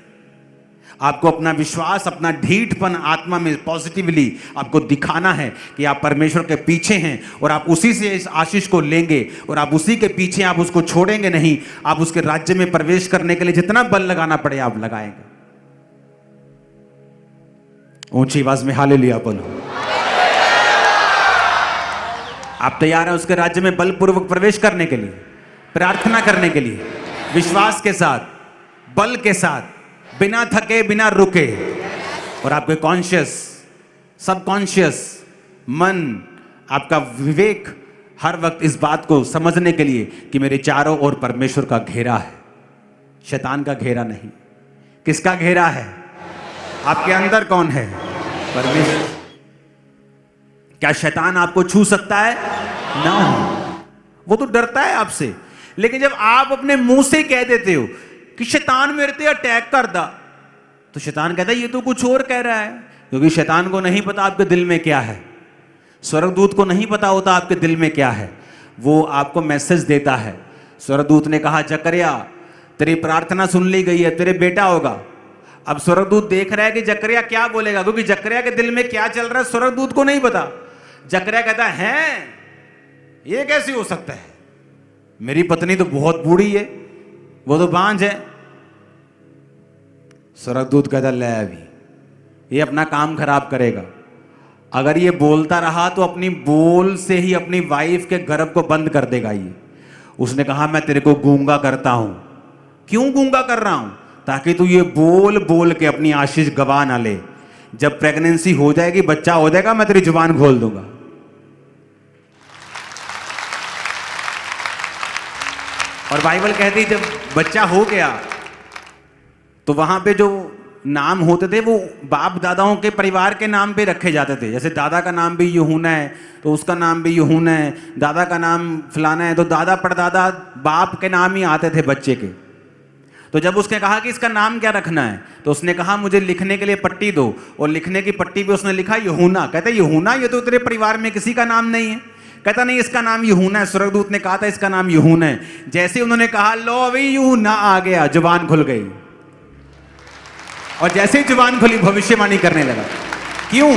आपको अपना विश्वास, अपना ढीठपन आत्मा में पॉजिटिवली आपको दिखाना है कि आप परमेश्वर के पीछे हैं, और आप उसी से इस आशीष को लेंगे, और आप उसी के पीछे, आप उसको छोड़ेंगे नहीं। आप उसके राज्य में प्रवेश करने के लिए जितना बल लगाना पड़े आप लगाएंगे। ऊंची आवाज में हालेलुया बोलो। आप तैयार हैं उसके राज्य में बलपूर्वक प्रवेश करने के लिए, प्रार्थना करने के लिए, विश्वास के साथ, बल के साथ, बिना थके, बिना रुके। और आपके कॉन्शियस, सबकॉन्शियस मन, आपका विवेक हर वक्त इस बात को समझने के लिए कि मेरे चारों ओर परमेश्वर का घेरा है, शैतान का घेरा नहीं। किसका घेरा है? आपके अंदर कौन है? परमेश्वर। क्या शैतान आपको छू सकता है? ना, वो तो डरता है आपसे। लेकिन जब आप अपने मुंह से कह देते हो कि शैतान मेरे ते अटैक करदा। तो शैतान कहता है ये तो कुछ और कह रहा है, क्योंकि शैतान को नहीं पता आपके दिल में क्या है, स्वर्गदूत को नहीं पता होता आपके दिल में क्या है। वो आपको मैसेज देता है। स्वर्गदूत ने कहा जकरिया तेरी प्रार्थना सुन ली गई है, तेरे बेटा होगा। अब स्वर्गदूत देख रहा है कि जकरिया क्या बोलेगा, क्योंकि जकरिया के दिल में क्या चल रहा है स्वर्गदूत को नहीं पता। जकरिया कहता है ये कैसे हो सकता है, मेरी पत्नी तो बहुत बूढ़ी है, वो तो बांझ है। स्वर्गदूत कहता ले अभी ये अपना काम खराब करेगा, अगर ये बोलता रहा तो अपनी बोल से ही अपनी वाइफ के गर्भ को बंद कर देगा ये। उसने कहा मैं तेरे को गूंगा करता हूं। क्यों गूंगा कर रहा हूं? ताकि तू ये बोल बोल के अपनी आशीष गवा ना ले। जब प्रेगनेंसी हो जाएगी, बच्चा हो जाएगा, मैं तेरी जुबान खोल दूंगा। और बाइबल कहती जब बच्चा हो गया तो वहां पे जो नाम होते थे वो बाप दादाओं के परिवार के नाम पे रखे जाते थे। जैसे दादा का नाम भी यूहन्ना है तो उसका नाम भी यूहन्ना है, दादा का नाम फलाना है तो दादा परदादा बाप के नाम ही आते थे बच्चे के। तो जब उसने कहा कि इसका नाम क्या रखना है तो उसने कहा मुझे लिखने के लिए पट्टी दो, और लिखने की पट्टी पे उसने लिखा यूहन्ना। कहते यूहन्ना ये तो तेरे परिवार में किसी का नाम नहीं है। कहता नहीं इसका नाम यूहन्ना है, स्वर्गदूत ने कहा था इसका नाम यूहन्ना है। जैसे उन्होंने कहा लो अभी यूहन्ना आ गया, जुबान खुल गई, और जैसे ही जुबान खुली भविष्यवाणी करने लगा। क्यों?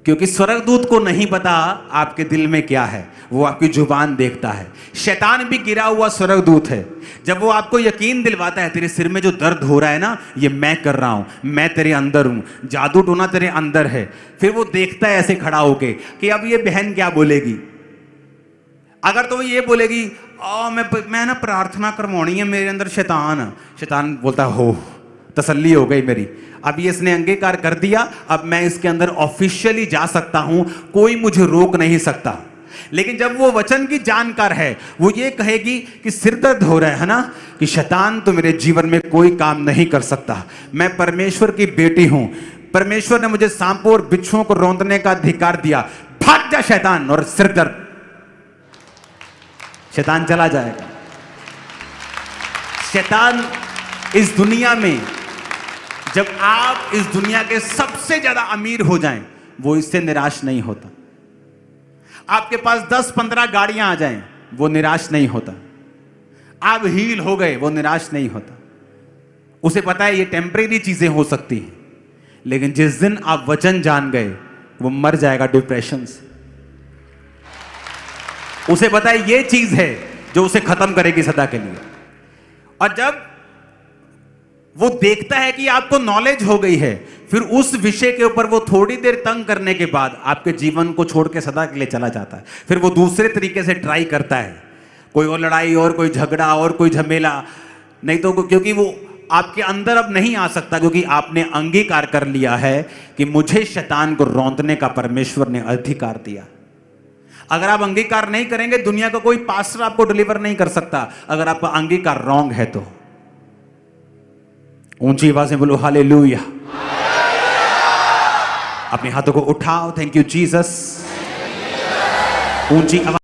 क्योंकि स्वर्गदूत को नहीं पता आपके दिल में क्या है, वो आपकी जुबान देखता है। शैतान भी गिरा हुआ स्वर्गदूत है। जब वो आपको यकीन दिलवाता है तेरे सिर में जो दर्द हो रहा है ना ये मैं कर रहा हूं, मैं तेरे अंदर हूं, जादू टोना तेरे अंदर है, फिर वो देखता है ऐसे खड़ा होके कि अब ये बहन क्या बोलेगी। अगर तो वो ये बोलेगी मैं ना प्रार्थना करवानी है, मेरे अंदर शैतान बोलता हो तसल्ली हो गई मेरी, अब ये इसने अंगीकार कर दिया, अब मैं इसके अंदर ऑफिशियली जा सकता हूं, कोई मुझे रोक नहीं सकता। लेकिन जब वो वचन की जानकार है वो ये कहेगी कि सिर दर्द हो रहा है ना, कि शैतान तो मेरे जीवन में कोई काम नहीं कर सकता, मैं परमेश्वर की बेटी हूं, परमेश्वर ने मुझे सांपों और बिच्छुओं को रौंदने का अधिकार दिया, भाग जा शैतान, और सिर दर्द शैतान चला जाएगा। शैतान इस दुनिया में, जब आप इस दुनिया के सबसे ज्यादा अमीर हो जाएं, वो इससे निराश नहीं होता। आपके पास 10-15 गाड़ियां आ जाएं, वो निराश नहीं होता। आप हील हो गए, वो निराश नहीं होता। उसे पता है ये टेम्परेरी चीजें हो सकती हैं, लेकिन जिस दिन आप वचन जान गए वो मर जाएगा डिप्रेशन से। उसे पता है ये चीज है जो उसे खत्म करेगी सदा के लिए। और जब वो देखता है कि आपको नॉलेज हो गई है, फिर उस विषय के ऊपर वो थोड़ी देर तंग करने के बाद आपके जीवन को छोड़ के सदा के लिए चला जाता है। फिर वो दूसरे तरीके से ट्राई करता है, कोई और लड़ाई और कोई झगड़ा और कोई झमेला, नहीं तो क्योंकि वो आपके अंदर अब नहीं आ सकता, क्योंकि आपने अंगीकार कर लिया है कि मुझे शैतान को रौंदने का परमेश्वर ने अधिकार दिया। अगर आप अंगीकार नहीं करेंगे, दुनिया का कोई पास्टर आपको डिलीवर नहीं कर सकता। अगर आपका अंगीकार रॉन्ग है तो ऊंची आवाज में बोलो हालेलुया। अपने हाथों को उठाओ, थैंक यू जीसस। ऊंची आवाज